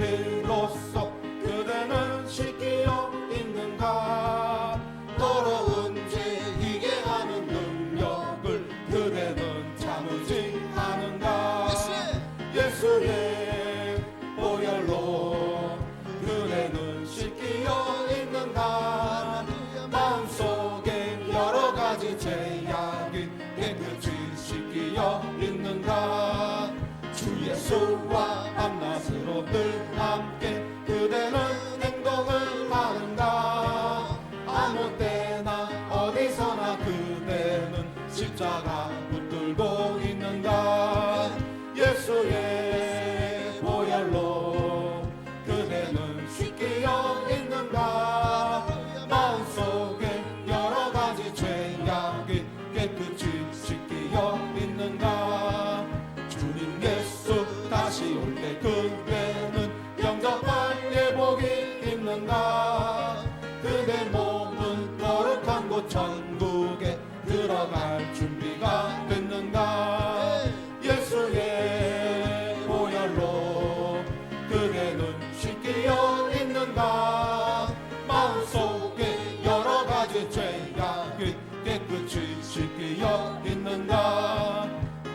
비로소 그대는 씻기어 있는가. 더러운 죄 이게 하는 능력을 그대는 참으지 않은가. 예수의 보혈로 그대는 씻기어 있는가. 마음속에 여러 가지 죄악이 깨끗이 씻기어 있는가. 주 예수와 밤낮으로 늘 함께 그대는 행동을 하는가. 아무 때나 어디서나 그대는 십자가 붙들고 있는가. 예수의 보혈로 그대는 씻기어 있는가. 마음속에 여러 가지 죄악이 깨끗이 씻기어 있는가. 주님 예수 다시 올 때 그대는 영접할 예복이 있는가. 그대 몸은 거룩한 곳 천국에 들어갈 준비가 됐는가. 예수의 보혈로 그대는 씻기어 있는가. 마음속에 여러 가지 죄악이 깨끗이 씻기어 있는가.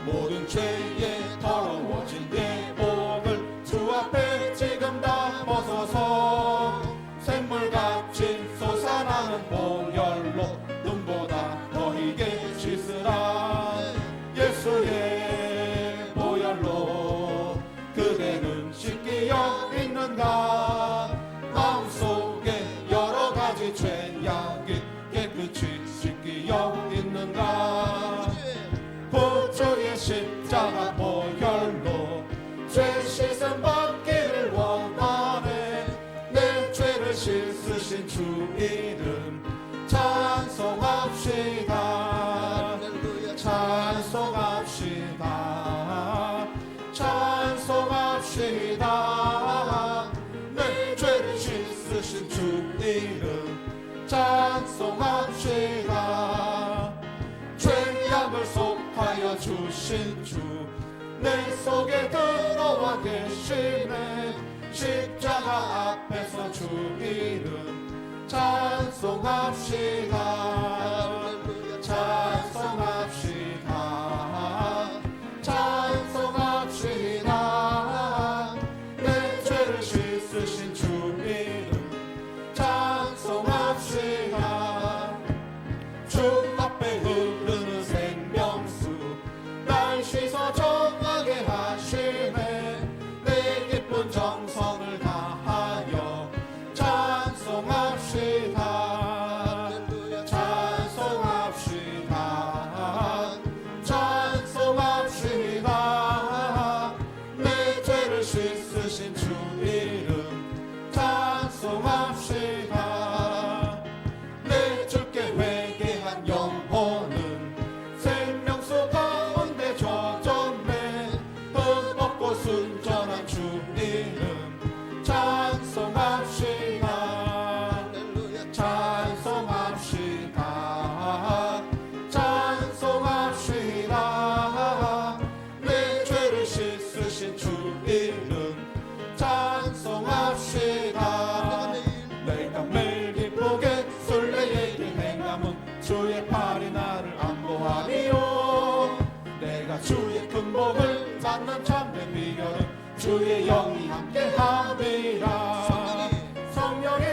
모든 죄에 더러워진 예복을 주 앞에 지금 다 벗어서 샘물같이 솟아나는 보혈로 눈보다 더 희게 씻으라. 예수의 보혈로 그대는 씻기어 있는가. 마음속에 여러 가지 죄악이 깨끗이 씻기어 있는가. 구주의 십자가 보혈로 죄 씻음 받기를 원하네. 내 죄를 씻으신 주 이름 찬송합시다. 찬송합시다. 찬송합시다. 내 죄를 씻으신 주 이름 찬송합시다. 죄악을 속하여 주신 주 내 속에 들어와 계시네. 십자가 앞에서 주 이름 찬송합시다. 찬송합시다. 찬송합시다. 내 죄를 씻으신 주 이름 찬송합시다. 주 앞에 흐르는 생명수 날 씻어 정하게 하시네. 내 기쁜 정성을 다하여 찬송합시다. 찬송합시다. 찬송합시다. 내 죄를 씻으신 주 이름 찬송합시다. 내 주께 회개한 영혼은 생명수 가운데 젖었네. 흠없고 순전한 주 이름 찬송합시다. 찬송합시다. 찬송합시다. 내 죄를 씻으신 주 이름 찬송합시다. 내가 매일 기쁘게 술래에게 행함은 주의 팔이 나를 안보하리요. 내가 주의 큰 복을 받는 참된 비결은 주의 영이 함께함이라. 성령이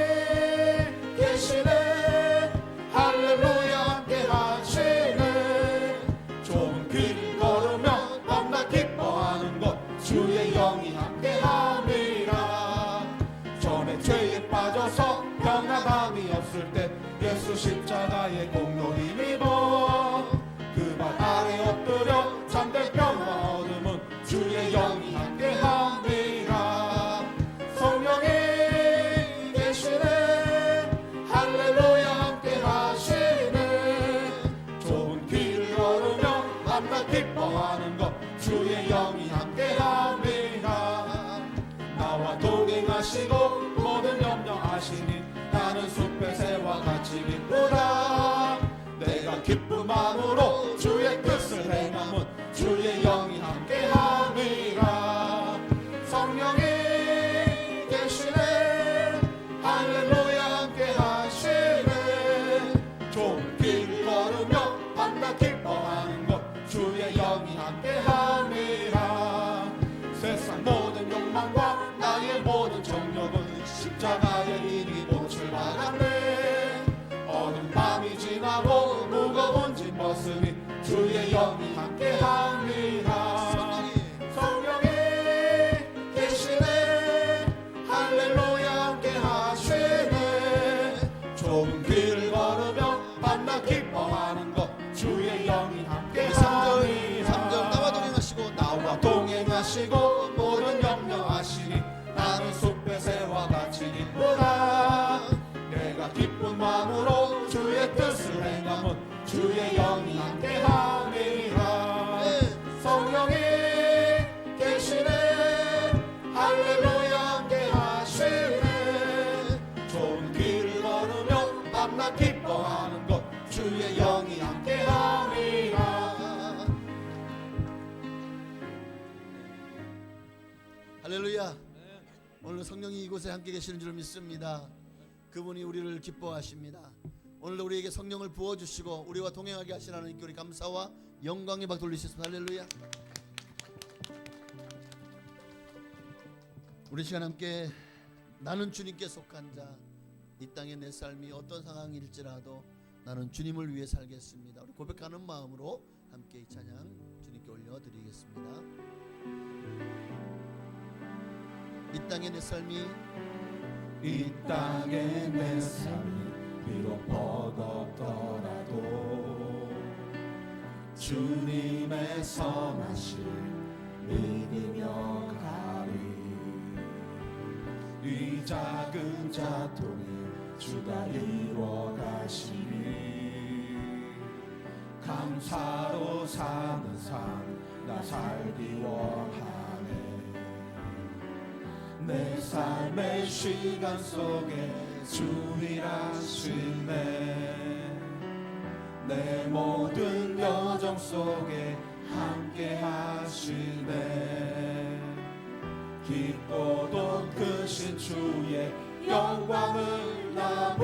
계시네. 할렐루야 함께하시네. 좋은 길 걸으며 밤낮 기뻐하는 것 주의 영이 함께함이라. 전에 죄에 빠져서 평안함이 없을 때 예수 십자가의 공로 힘입어 그 발 아래 엎드려 잠들 평화 얻음은 주의 영이 함께함이라. 성령이 계시네. 할렐루야 함께하시네. 좋은 길을 걸으며 밤낮 기뻐하는 것 주의 영이 함께함이라. 나와 동행하시고 모든 염려하시니 나는 숲의 새와 같이 기쁘다. 내가 기쁜 마음으로 주의 뜻을 행함은 주의 영이 함께함이라. 성령이 세상의 모든 정력은 십자가에 이미 못을 박았네. 어두운 밤이 지나고 무거운 짐 벗으니 주의 영이 함께합니다. 성령이 계시네. 할렐루야 함께하시네. 좁은 길을 걸으며 만나 기뻐하는 것 주의 영이 함께합니다. 3절 나와 동행하시고 나와 동행하시고 모든 염려하시니 나는 숲의 새와 같이 기쁘다. 내가 기쁜 마음으로 주의 뜻을 행함은 주의 영이 함께함이라. 성령이 계시네. 할렐루야 함께하시네. 좋은 길을 걸으며 밤낮 기뻐하는 것 주의 영이 함께함이라. 할렐루야. 오늘 성령이 이곳에 함께 계시는 줄 믿습니다. 그분이 우리를 기뻐하십니다. 오늘도 우리에게 성령을 부어주시고 우리와 동행하게 하시는 하나님께 우리 감사와 영광의 박 돌리셨습니다. 할렐루야. 우리 시간 함께 나는 주님께 속한 자, 이 땅의 내 삶이 어떤 상황일지라도 나는 주님을 위해 살겠습니다. 우리 고백하는 마음으로 함께 이 찬양 주님께 올려드리겠습니다. 이 땅의 내 삶이 이 땅의 내 삶이 비록 버겁더라도 주님의 선하실 믿으며 가리. 이 작은 자통에 주가 이루어 가시니 감사로 사는 삶 나 살기 원하네. 내 삶의 시간 속에 주 일하시네. 내 모든 여정 속에 함께 하시네. 깊고도 크신 주의 영광을 나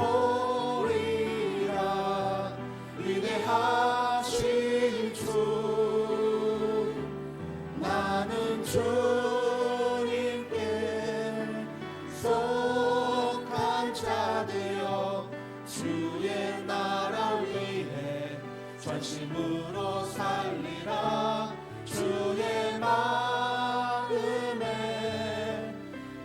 보리라. 위대하신 주 나는 주님께 속한 자 되어 주의 나라 위해 전심으로 살리라. 주의 마음에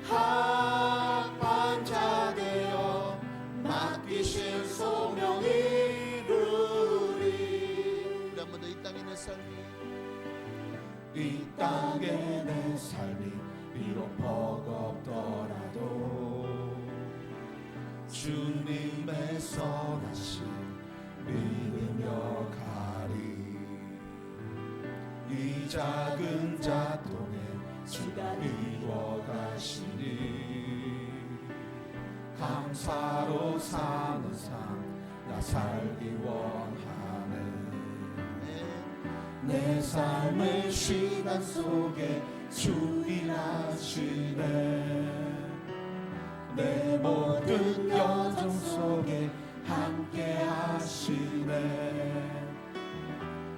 합한 자 되어 맡기신 소명 이루리. 우리 한 번 더 이 땅의 내 삶이 이 땅의 내 삶이 비록 버겁더라도 주님의 선하심 믿으며 가리. 이 작은 자통에 주가 이루어 가시니 감사로 사는 삶 나 살기 원하네. 내 삶의 시간 속에 주 일하시네. 내 모든 여정 속에 함께 하시네.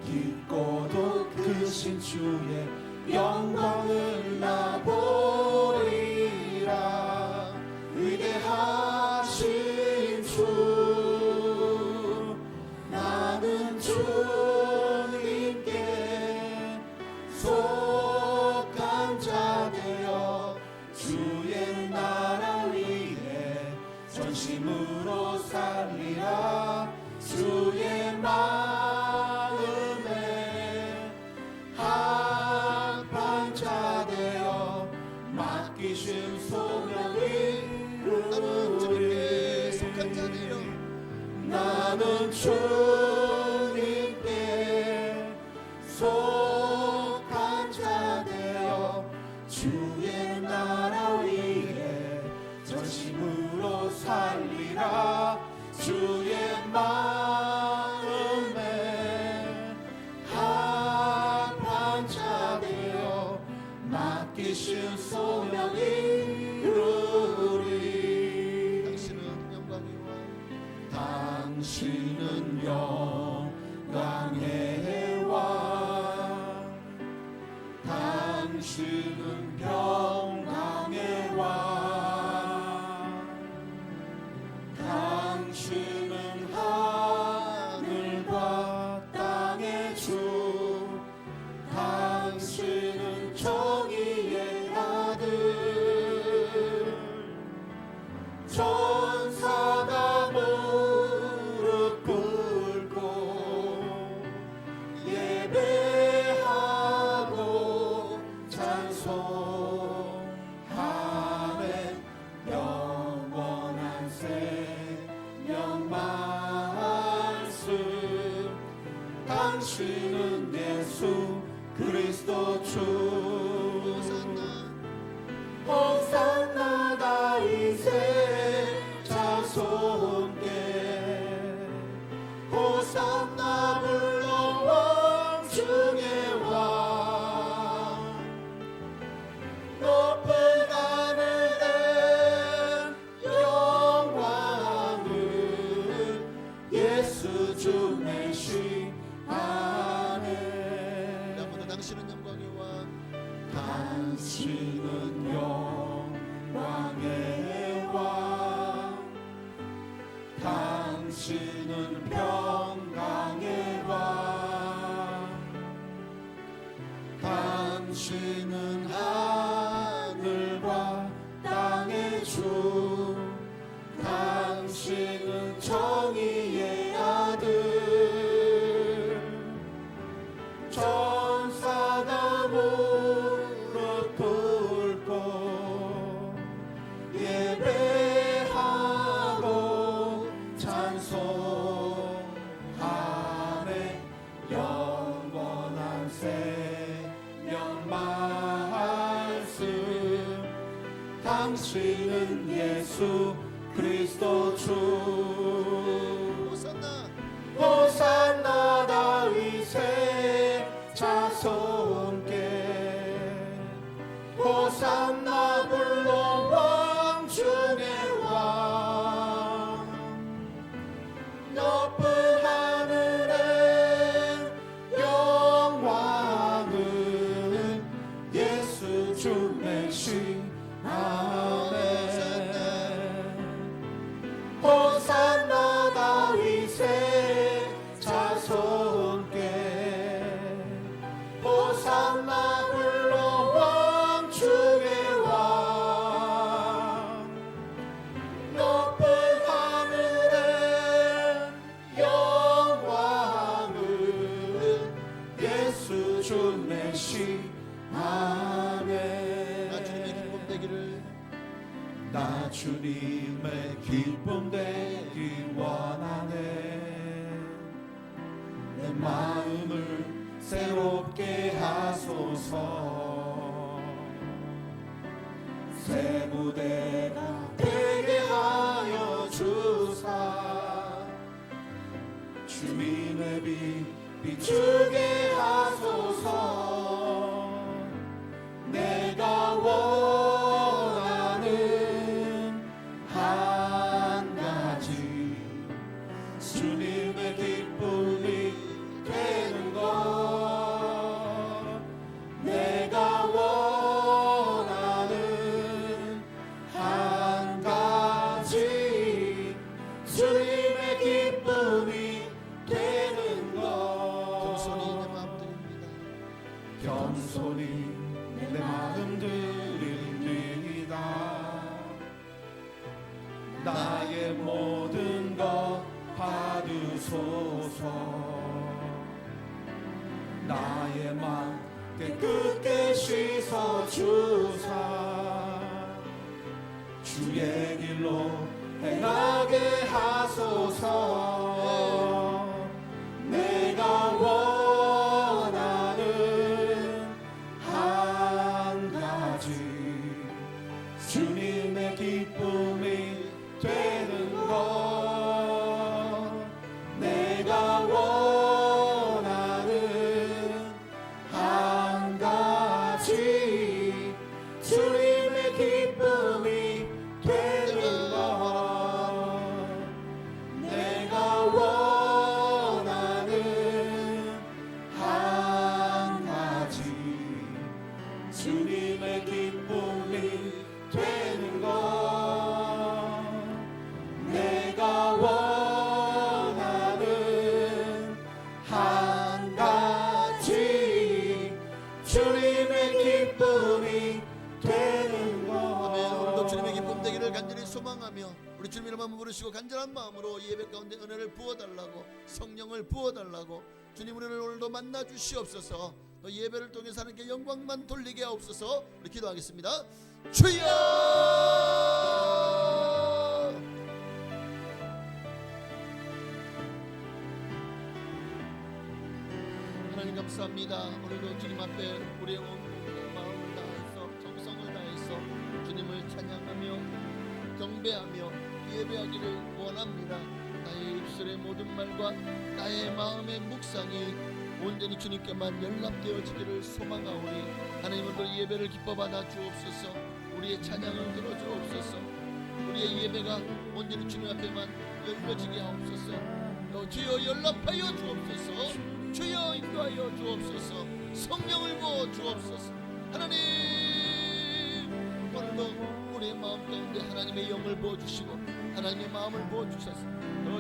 깊고도 크신 주의 영광을 나 보리라. 위대하신 주 나는 주님께 속한 자 되어 주의 나라 위해 전심으로 살리라. 주의 마음에 합한 자 되어 맡기신 소명 이루리. 나는 주님께 속한 자 되어 주의 나라 위해 전심으로 살리라. 주의 마음에 합한 자 되어 맡기신 소명 이루리. 당신은 영광이와 당신은 영광의 왕. 당신은 평강의 왕. 예배하고 찬송하네. 영원한 생명 말씀 당신은 예수 그리스도 주. 호산나 호산나 다윗의 자손께 호산나 불러 왕 중의 왕. 높은 하늘에 영광은 예수 주 메시. 호산나 다윗의 자손께 호산나 불러 왕 중의 왕. 높은 하늘에 영광은 예수 주 메시. 아멘. 나 주님의 기쁨 되기를 나 주님의 기쁨 되기 원하네. 내 마음을 새롭게 하소서. 새 무대가 되게 하여 주사. 주님의 빛 비추게 하소서. 내가 원하는 한 가지 주님의 기쁨이 되는 것. 내가 원하는 한 가지 주님의 기쁨이 되는 것. 겸손히 내 마음 드립니다. 겸손히 내 마음 드립니다. 나의 모든 것 받으소서. 나의 맘 깨끗게 씻어 주사. 주의 길로 행하게 하소서. 내가 원하는 한 가지 주님의 기쁨이 되는 것. 내가 원하는 한 가지 주님의 기쁨이 되는 것. 내가 원하는 한 가지 주님의 기쁨이 되는 것. 내가 원하는 한 가지 주님의 기쁨이 되는 것. 아멘. 오늘도 주님의 기쁨 되기를 간절히 소망하며 우리 주님 이름 한번 부르시고 간절한 마음으로 이 예배 가운데 은혜를 부어달라고, 성령을 부어달라고, 주님 우리를 오늘도 만나 주시옵소서. 또 예배를 통해서 하나님께 영광만 돌리게 하옵소서. 우리 기도하겠습니다. 주여! 하나님 감사합니다. 오늘도 주님 앞에 우리의 온 마음을 다해서 정성을 다해서 주님을 찬양하며 경배하며 예배하기를 원합니다. 나의 입술의 모든 말과 나의 마음의 묵상이 온전히 주님께만 연락되어지기를 소망하오니 하나님 오늘 예배를 기뻐 받아 주옵소서. 우리의 찬양을 들어주옵소서. 우리의 예배가 온전히 주님 앞에만 열려지게 하옵소서. 주여 연락하여 주옵소서. 주여 인도하여 주옵소서. 성령을 부어 주옵소서. 하나님 오늘도 우리의 마음 가운데 하나님의 영을 부어주시고 하나님의 마음을 부어주셔서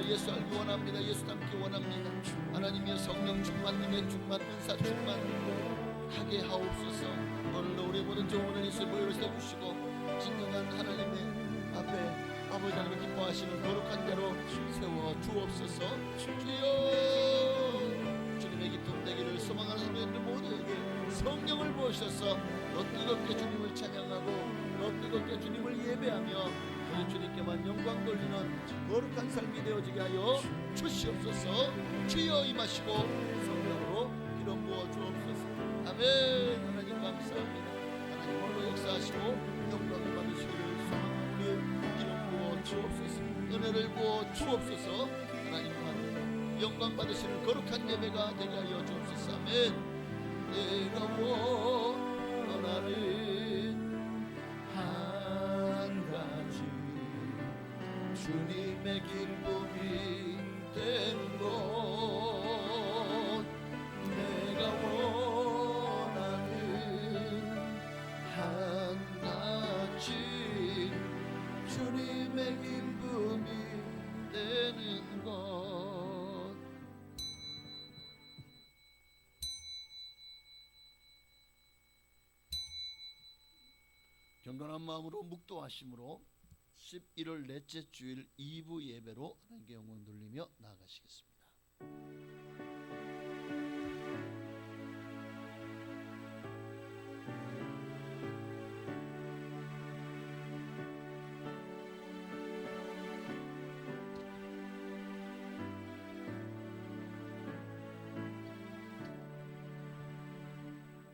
예수 알기 원합니다. 예수 닮기 원합니다. 하나님의 성령 충만, 능의 충만, 은사 충만 하게 하옵소서. 오늘도 우리의 모든 좋은 예수 모여를 세우시고 진정한 하나님의 앞에 아버지 하나님을 기뻐하시는 거룩한 대로 세워 주옵소서. 주여 주님의 기쁨 되기를 소망하는 성도들 모두에게 성령을 부으셔서 또 뜨겁게 주님을 찬양하고 또 뜨겁게 주님을 예배하며 오직 주님께만 영광 돌리는 거룩한 삶이 되어지게 하여 주시옵소서. 주여 임하시고 성령으로 기름 부어 주옵소서. 아멘. 하나님 감사합니다. 하나님 홀로 역사하시고 영광을 받으시기를 소망하오니 기름 부어 주옵소서. 은혜를 부어 주옵소서. 하나님만 영광 받으시는 거룩한 예배가 되게 하여 주옵소서. 아멘. 내가 원하는 한 가지 주님의 기쁨이 되는 것, 내가 원하는 한 가지 주님의 기쁨이 되는 것. 경건한 마음으로 묵도하심으로 11월 넷째 주일 2부 예배로 하나님께 영광 돌리며 나아가시겠습니다.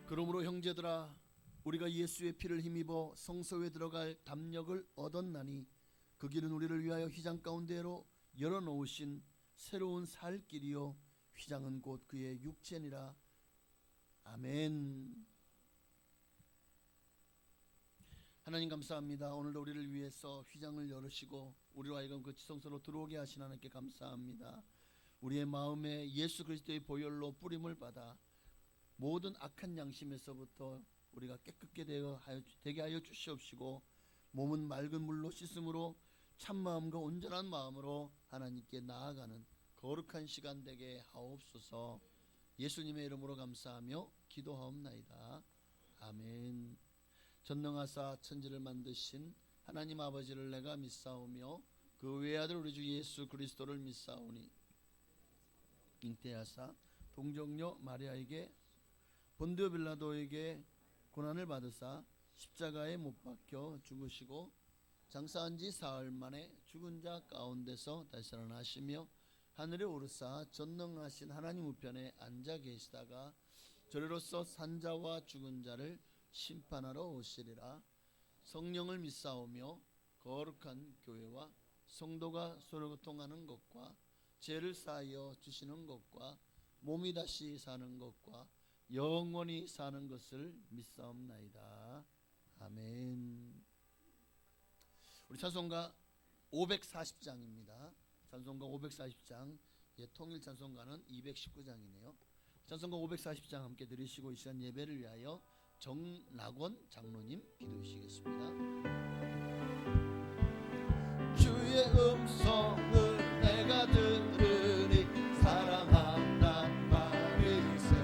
그러므로 형제들아, 우리가 예수의 피를 힘입어 성소에 들어갈 담력을 얻었나니 그 길은 우리를 위하여 휘장 가운데로 열어놓으신 새로운 살 길이요 휘장은 곧 그의 육체니라. 아멘. 하나님 감사합니다. 오늘도 우리를 위해서 휘장을 열으시고 우리로 하여금 그 지성소로 들어오게 하신 하나님께 감사합니다. 우리의 마음에 예수 그리스도의 보혈로 뿌림을 받아 모든 악한 양심에서부터 우리가 깨끗게 되게 하여 주시옵시고 몸은 맑은 물로 씻음으로 참마음과 온전한 마음으로 하나님께 나아가는 거룩한 시간 되게 하옵소서. 예수님의 이름으로 감사하며 기도하옵나이다. 아멘. 전능하사 천지를 만드신 하나님 아버지를 내가 믿사오며 그 외아들 우리 주 예수 그리스도를 믿사오니 잉태하사 동정녀 마리아에게 본디오 빌라도에게 고난을 받으사 십자가에 못 박혀 죽으시고 장사한 지 사흘 만에 죽은 자 가운데서 다시 살아나시며 하늘에 오르사 전능하신 하나님 우편에 앉아 계시다가 저리로서 산자와 죽은 자를 심판하러 오시리라. 성령을 믿사오며 거룩한 교회와 성도가 서로 통하는 것과 죄를 사하여 주시는 것과 몸이 다시 사는 것과 영원히 사는 것을 믿사옵나이다. 아멘. 우리 찬송가 540장입니다. 찬송가 540장, 통일 찬송가는 219장이네요. 찬송가 540장 함께 들으시고 이 시간 예배를 위하여 정낙원 장로님 기도해 주시겠습니다. 주의 음성을 내가 들으니 사랑한단 말이세.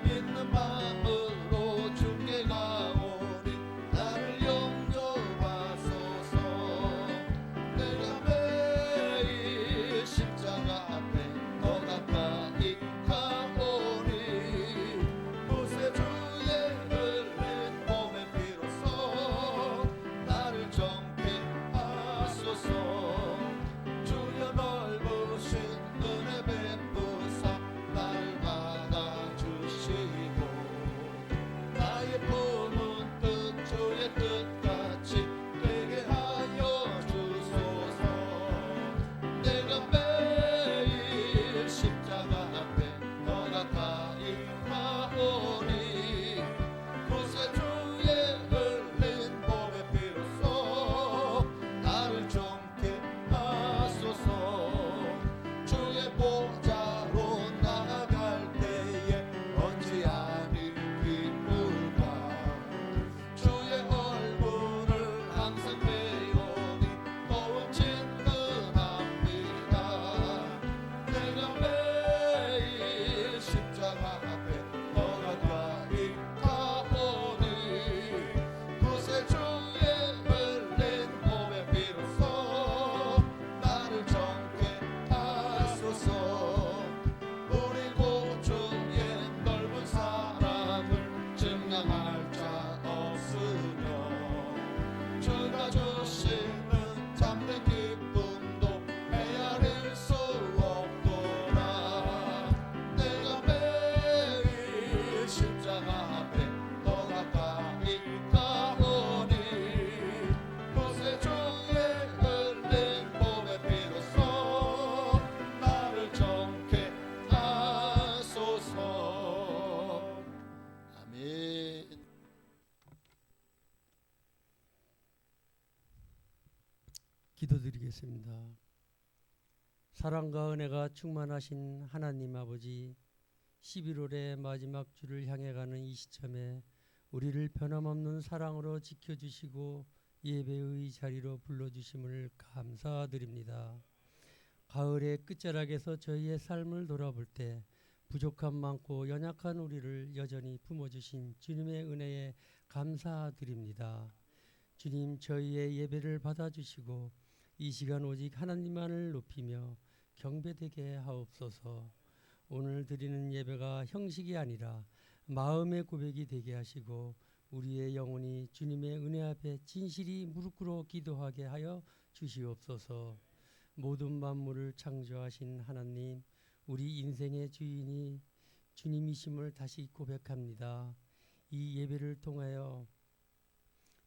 믿는 마음으로 주께 가오니 나를 용서하소서. 내가 매일 십자가 앞에 더 가까이 가오니 구세 주의 흘린 몸의 피로써 나를 정케 하소서. 주여 넓으신 은혜 베푸사 나를 받아주시고 나의 품은 뜻 주의 뜻같이 되게 하여 주소서. 내가 매일 십자가 앞에 더 가까이 가오니 구세 주의 흘린 몸의 피로써 기도드리겠습니다. 사랑과 은혜가 충만하신 하나님 아버지, 11월의 마지막 주를 향해 가는 이 시점에 우리를 변함없는 사랑으로 지켜주시고 예배의 자리로 불러주심을 감사드립니다. 가을의 끝자락에서 저희의 삶을 돌아볼 때 부족함 많고 연약한 우리를 여전히 품어주신 주님의 은혜에 감사드립니다. 주님, 저희의 예배를 받아주시고 이 시간 오직 하나님만을 높이며 경배되게 하옵소서. 오늘 드리는 예배가 형식이 아니라 마음의 고백이 되게 하시고 우리의 영혼이 주님의 은혜 앞에 진실이 무릎 꿇어 기도하게 하여 주시옵소서. 모든 만물을 창조하신 하나님, 우리 인생의 주인이 주님이심을 다시 고백합니다. 이 예배를 통하여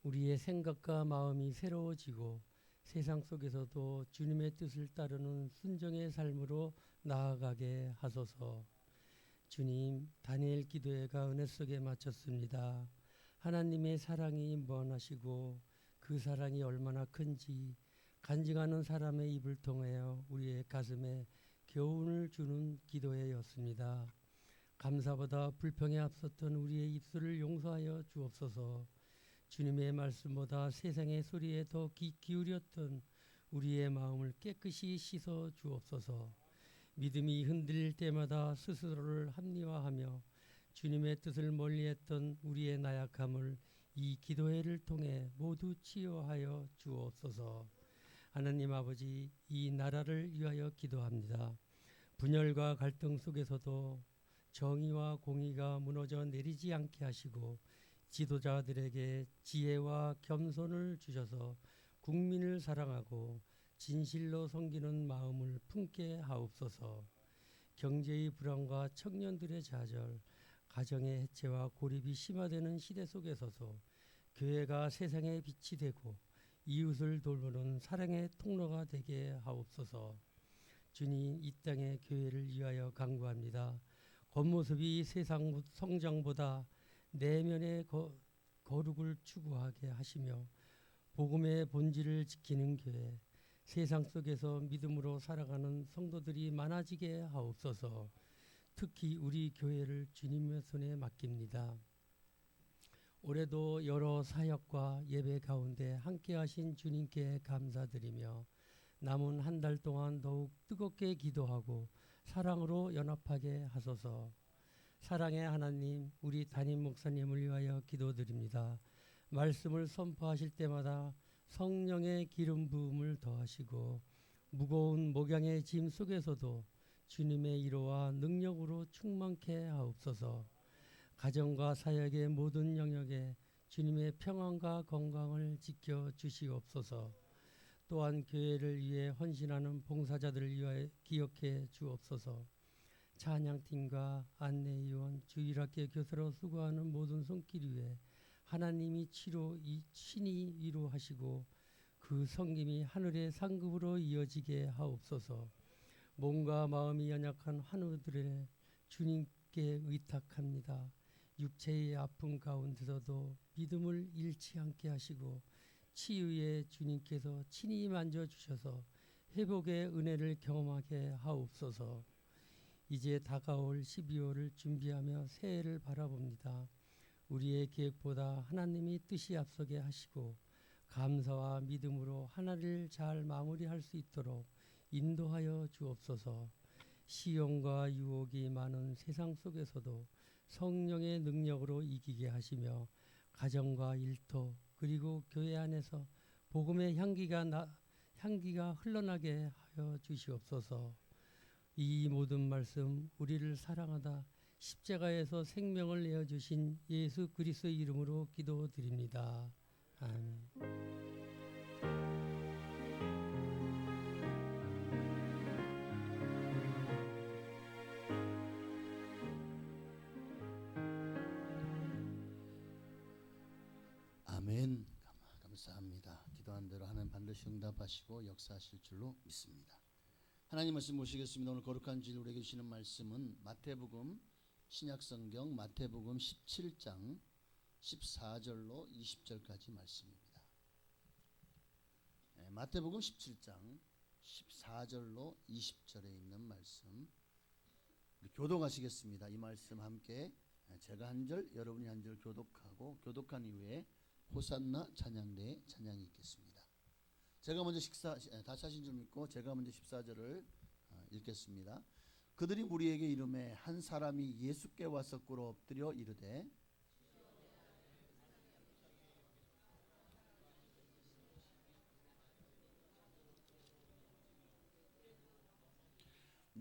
우리의 생각과 마음이 새로워지고 세상 속에서도 주님의 뜻을 따르는 순종의 삶으로 나아가게 하소서. 주님, 다니엘 기도회가 은혜 속에 마쳤습니다. 하나님의 사랑이 무한하시고 그 사랑이 얼마나 큰지 간증하는 사람의 입을 통하여 우리의 가슴에 교훈을 주는 기도회였습니다. 감사보다 불평에 앞섰던 우리의 입술을 용서하여 주옵소서. 주님의 말씀보다 세상의 소리에 더 기울였던 우리의 마음을 깨끗이 씻어 주옵소서. 믿음이 흔들릴 때마다 스스로를 합리화하며 주님의 뜻을 멀리했던 우리의 나약함을 이 기도회를 통해 모두 치유하여 주옵소서. 하나님 아버지, 이 나라를 위하여 기도합니다. 분열과 갈등 속에서도 정의와 공의가 무너져 내리지 않게 하시고 지도자들에게 지혜와 겸손을 주셔서 국민을 사랑하고 진실로 섬기는 마음을 품게 하옵소서. 경제의 불안과 청년들의 좌절, 가정의 해체와 고립이 심화되는 시대 속에서도 교회가 세상의 빛이 되고 이웃을 돌보는 사랑의 통로가 되게 하옵소서. 주님, 이 땅의 교회를 위하여 간구합니다. 겉모습이 세상 성장보다 내면의 거룩을 추구하게 하시며 복음의 본질을 지키는 교회, 세상 속에서 믿음으로 살아가는 성도들이 많아지게 하옵소서. 특히 우리 교회를 주님의 손에 맡깁니다. 올해도 여러 사역과 예배 가운데 함께 하신 주님께 감사드리며 남은 한 달 동안 더욱 뜨겁게 기도하고 사랑으로 연합하게 하소서. 사랑의 하나님, 우리 담임 목사님을 위하여 기도드립니다. 말씀을 선포하실 때마다 성령의 기름 부음을 더하시고 무거운 목양의 짐 속에서도 주님의 위로와 능력으로 충만케 하옵소서. 가정과 사역의 모든 영역에 주님의 평안과 건강을 지켜 주시옵소서. 또한 교회를 위해 헌신하는 봉사자들을 위하여 기억해 주옵소서. 찬양팀과 안내위원, 주일학교 교사로 수고하는 모든 손길 위에 하나님이 친히 위로하시고 그 섬김이 하늘의 상급으로 이어지게 하옵소서. 몸과 마음이 연약한 환우들의 주님께 의탁합니다. 육체의 아픔 가운데서도 믿음을 잃지 않게 하시고 치유의 주님께서 친히 만져주셔서 회복의 은혜를 경험하게 하옵소서. 이제 다가올 12월을 준비하며 새해를 바라봅니다. 우리의 계획보다 하나님이 뜻이 앞서게 하시고 감사와 믿음으로 하나를 잘 마무리할 수 있도록 인도하여 주옵소서. 시험과 유혹이 많은 세상 속에서도 성령의 능력으로 이기게 하시며 가정과 일터 그리고 교회 안에서 복음의 향기가 흘러나게 하여 주시옵소서. 이 모든 말씀 우리를 사랑하다 십자가에서 생명을 내어주신 예수 그리스도의 이름으로 기도드립니다. 아멘. 아멘. 감사합니다. 기도한 대로 하나님 반드시 응답하시고 역사하실 줄로 믿습니다. 하나님 말씀 보시겠습니다. 오늘 거룩한 주일 우리에게 주시는 말씀은 마태복음 신약성경 마태복음 17장 14절로 20절까지 말씀입니다. 마태복음 17장 14절로 20절에 있는 말씀 우리 교독하시겠습니다. 이 말씀 함께 제가 한 절 여러분이 한 절 교독하고 교독한 이후에 호산나 찬양대의 찬양이 있겠습니다. 제가 먼저 다시 하신 줄 믿고 제가 먼저 14절을 읽겠습니다. 그들이 우리에게 이르매 한 사람이 예수께 와서 꿇어 엎드려 이르되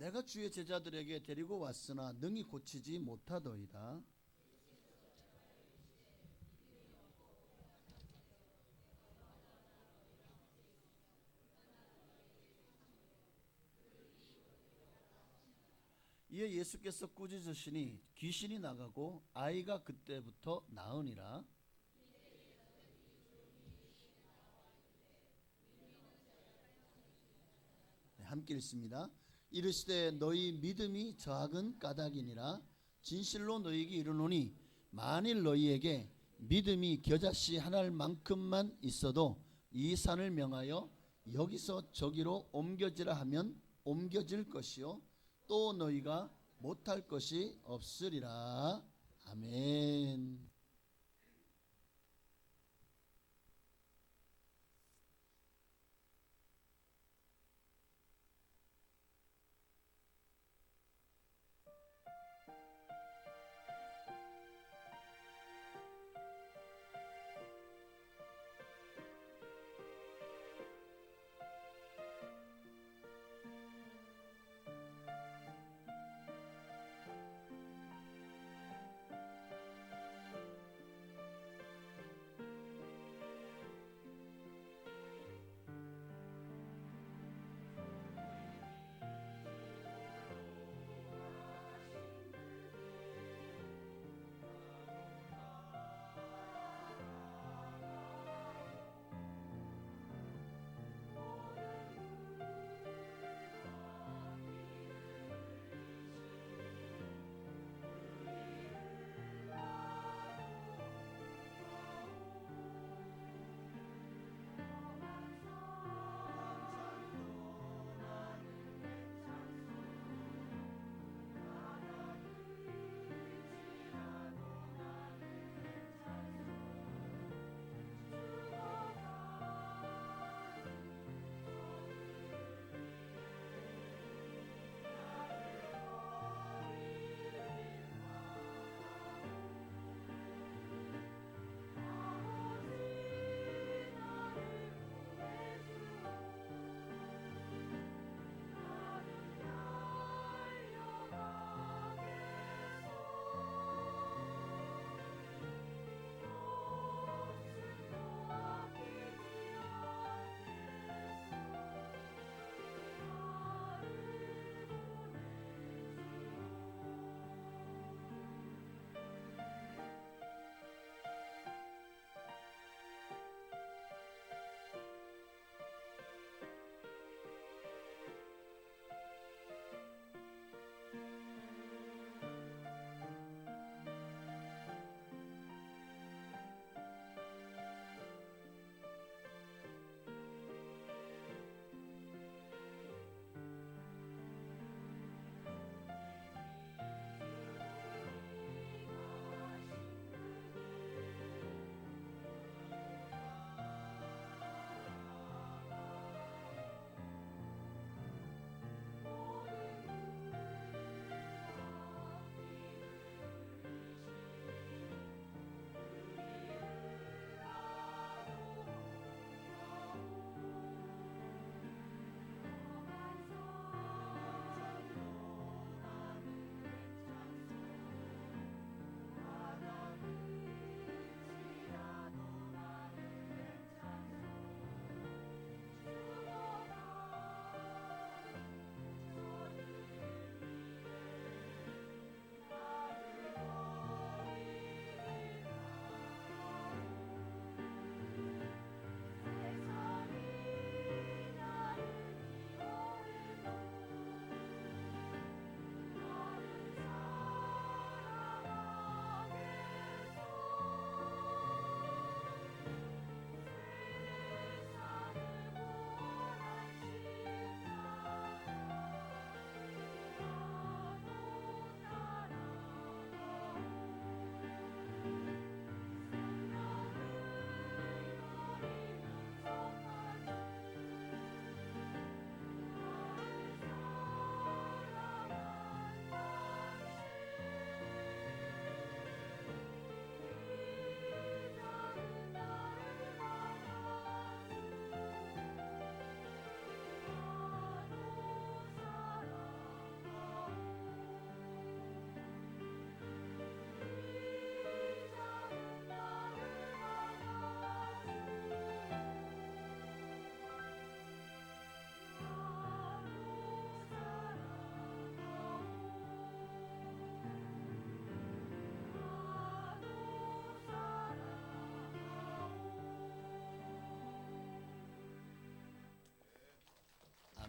내가 주의 제자들에게 데리고 왔으나 능히 고치지 못하더이다. 이에 예수께서 꾸짖으시니 귀신이 나가고 아이가 그때부터 나으니라. 함께 읽습니다. 이르시되 너희 믿음이 저학은 까닭이니라. 진실로 너희에게 이르노니 만일 너희에게 믿음이 겨자씨 하나만큼만 있어도 이 산을 명하여 여기서 저기로 옮겨지라 하면 옮겨질 것이요 또 너희가 못할 것이 없으리라. 아멘.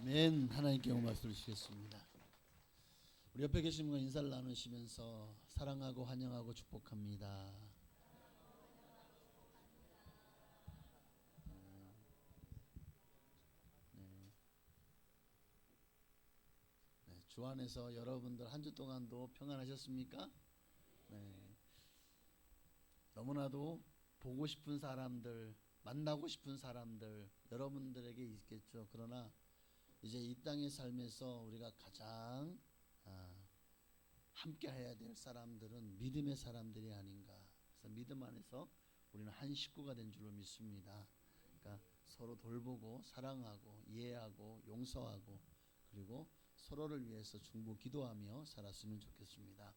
아멘. 하나님께 영광 말씀을 주시겠습니다. 우리 옆에 계신 분과 인사를 나누시면서 사랑하고 환영하고 축복합니다. 주 안에서 여러분들 한 주 동안도 평안하셨습니까? 네. 너무나도 보고 싶은 사람들, 만나고 싶은 사람들 여러분들에게 있겠죠. 그러나 이제 이 땅의 삶에서 우리가 가장 함께 해야 될 사람들은 믿음의 사람들이 아닌가. 그래서 믿음 안에서 우리는 한 식구가 된 줄로 믿습니다. 그러니까 서로 돌보고 사랑하고 이해하고 용서하고 그리고 서로를 위해서 중보 기도하며 살았으면 좋겠습니다.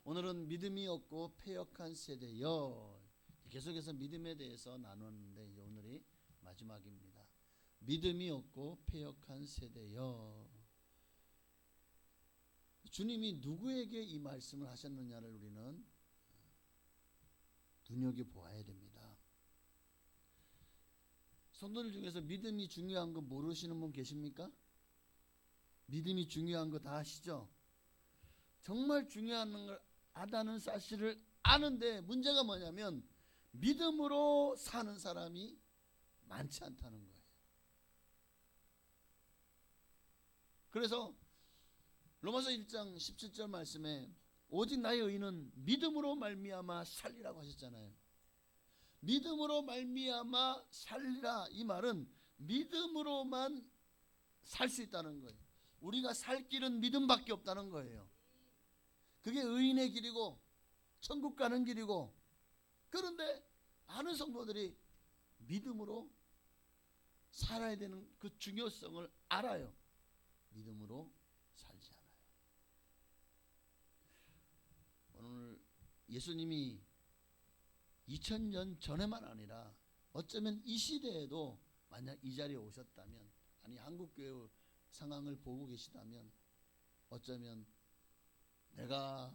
오늘은 믿음이 없고 패역한 세대여. 계속해서 믿음에 대해서 나눴는데 이제 오늘이 마지막입니다. 믿음이 없고 패역한 세대여. 주님이 누구에게 이 말씀을 하셨느냐를 우리는 눈여겨보아야 됩니다. 성도들 중에서 믿음이 중요한 거 모르시는 분 계십니까? 믿음이 중요한 거 다 아시죠? 정말 중요한 걸 아다는 사실을 아는데 문제가 뭐냐면 믿음으로 사는 사람이 많지 않다는 거예요. 그래서 로마서 1장 17절 말씀에 오직 나의 의는 믿음으로 말미암아 살리라고 하셨잖아요. 믿음으로 말미암아 살리라, 이 말은 믿음으로만 살 수 있다는 거예요. 우리가 살 길은 믿음밖에 없다는 거예요. 그게 의인의 길이고 천국 가는 길이고, 그런데 많은 성도들이 믿음으로 살아야 되는 그 중요성을 알아요. 믿음으로 살지 않아요. 오늘 예수님이 2000년 전에만 아니라 어쩌면 이 시대에도 만약 이 자리에 오셨다면, 아니 한국교회 상황을 보고 계시다면 어쩌면 내가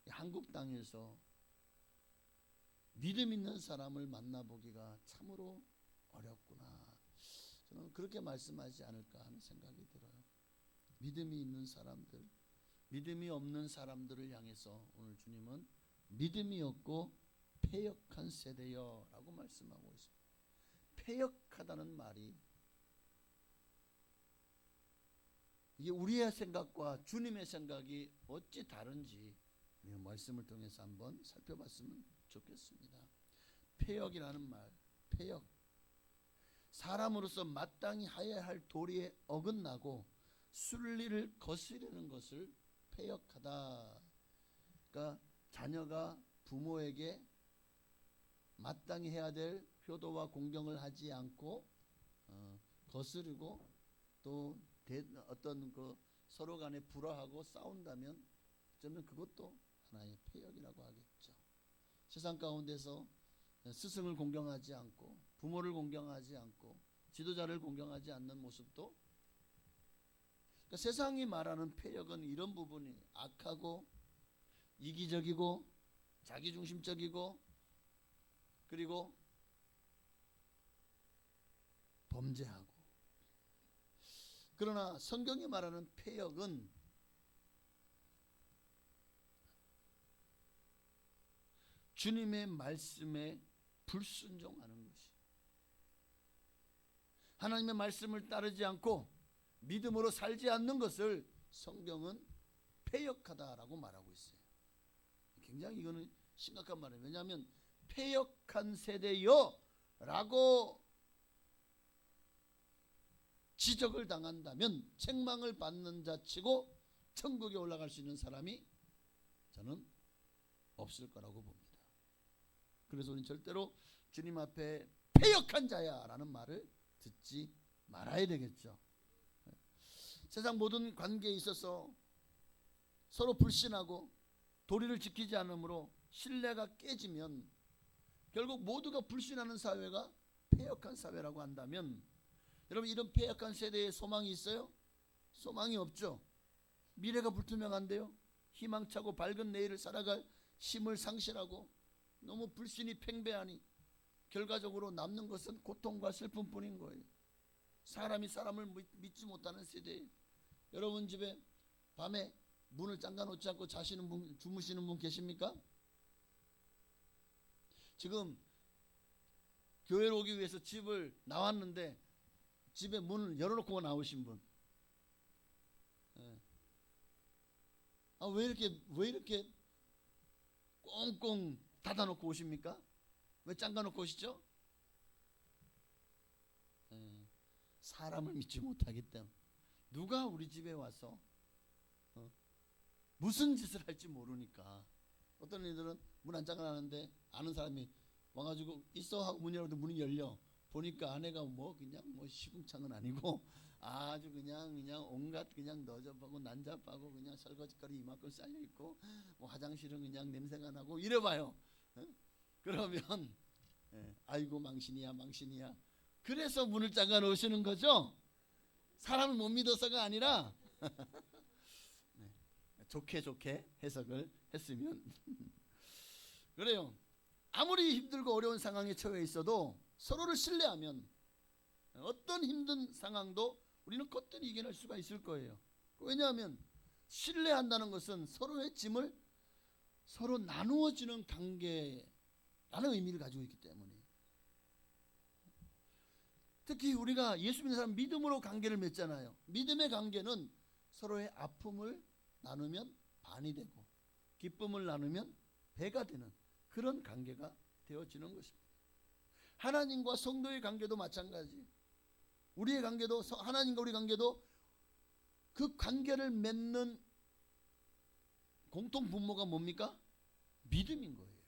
한국 땅에서 믿음 있는 사람을 만나보기가 참으로 어렵구나, 저는 그렇게 말씀하지 않을까 하는 생각이 들어요. 믿음이 있는 사람들, 믿음이 없는 사람들을 향해서 오늘 주님은 믿음이 없고 패역한 세대여 라고 말씀하고 있습니다. 패역하다는 말이 이게 우리의 생각과 주님의 생각이 어찌 다른지 우리 말씀을 통해서 한번 살펴봤으면 좋겠습니다. 패역이라는 말, 패역, 사람으로서 마땅히 해야 할 도리에 어긋나고 순리를 거스르는 것을 패역하다. 그러니까 자녀가 부모에게 마땅히 해야 될 효도와 공경을 하지 않고 거스르고 또 어떤 그 서로 간에 불화하고 싸운다면 어쩌면 그것도 하나의 패역이라고 하겠죠. 세상 가운데서 스승을 공경하지 않고 부모를 공경하지 않고 지도자를 공경하지 않는 모습도, 그러니까 세상이 말하는 패역은 이런 부분이 악하고 이기적이고 자기중심적이고 그리고 범죄하고, 그러나 성경이 말하는 패역은 주님의 말씀에 불순종하는 것이, 하나님의 말씀을 따르지 않고 믿음으로 살지 않는 것을 성경은 패역하다라고 말하고 있어요. 굉장히 이거는 심각한 말이에요. 왜냐하면 패역한 세대여 라고 지적을 당한다면 책망을 받는 자치고 천국에 올라갈 수 있는 사람이 저는 없을 거라고 봅니다. 그래서 우리는 절대로 주님 앞에 패역한 자야 라는 말을 듣지 말아야 되겠죠. 세상 모든 관계에 있어서 서로 불신하고 도리를 지키지 않으므로 신뢰가 깨지면 결국 모두가 불신하는 사회가 패역한 사회라고 한다면, 여러분 이런 패역한 세대에 소망이 있어요? 소망이 없죠. 미래가 불투명한데요. 희망차고 밝은 내일을 살아갈 힘을 상실하고 너무 불신이 팽배하니 결과적으로 남는 것은 고통과 슬픔뿐인 거예요. 사람이 사람을 믿지 못하는 세대예요. 여러분 집에 밤에 문을 잠가 놓지 않고 자시는 분, 주무시는 분 계십니까? 지금 교회로 오기 위해서 집을 나왔는데 집에 문을 열어놓고 나오신 분. 예. 왜 이렇게 꽁꽁 닫아놓고 오십니까? 왜 잠가놓고 오시죠? 예. 사람을 믿지 못하기 때문에. 누가 우리 집에 와서 무슨 짓을 할지 모르니까. 어떤 애들은 문 안 잠가놨는데 아는 사람이 와가지고 있어 하고 문 열어도 문이 열려. 보니까 아내가 그냥 시궁창은 아니고 아주 그냥 온갖 그냥 너접하고 난잡하고 그냥 설거지거리 이만큼 쌓여 있고 화장실은 그냥 냄새가 나고 이래봐요. 그러면 아이고 망신이야. 그래서 문을 잠가 놓으시는 거죠. 사람을 못 믿어서가 아니라 좋게 해석을 했으면 그래요. 아무리 힘들고 어려운 상황에 처해 있어도 서로를 신뢰하면 어떤 힘든 상황도 우리는 거뜬히 이겨낼 수가 있을 거예요. 왜냐하면 신뢰한다는 것은 서로의 짐을 서로 나누어지는 관계라는 의미를 가지고 있기 때문에. 특히 우리가 예수 믿는 사람 믿음으로 관계를 맺잖아요. 믿음의 관계는 서로의 아픔을 나누면 반이 되고 기쁨을 나누면 배가 되는 그런 관계가 되어지는 것입니다. 하나님과 성도의 관계도 마찬가지. 우리의 관계도 하나님과 우리 관계도 그 관계를 맺는 공통 분모가 뭡니까? 믿음인 거예요.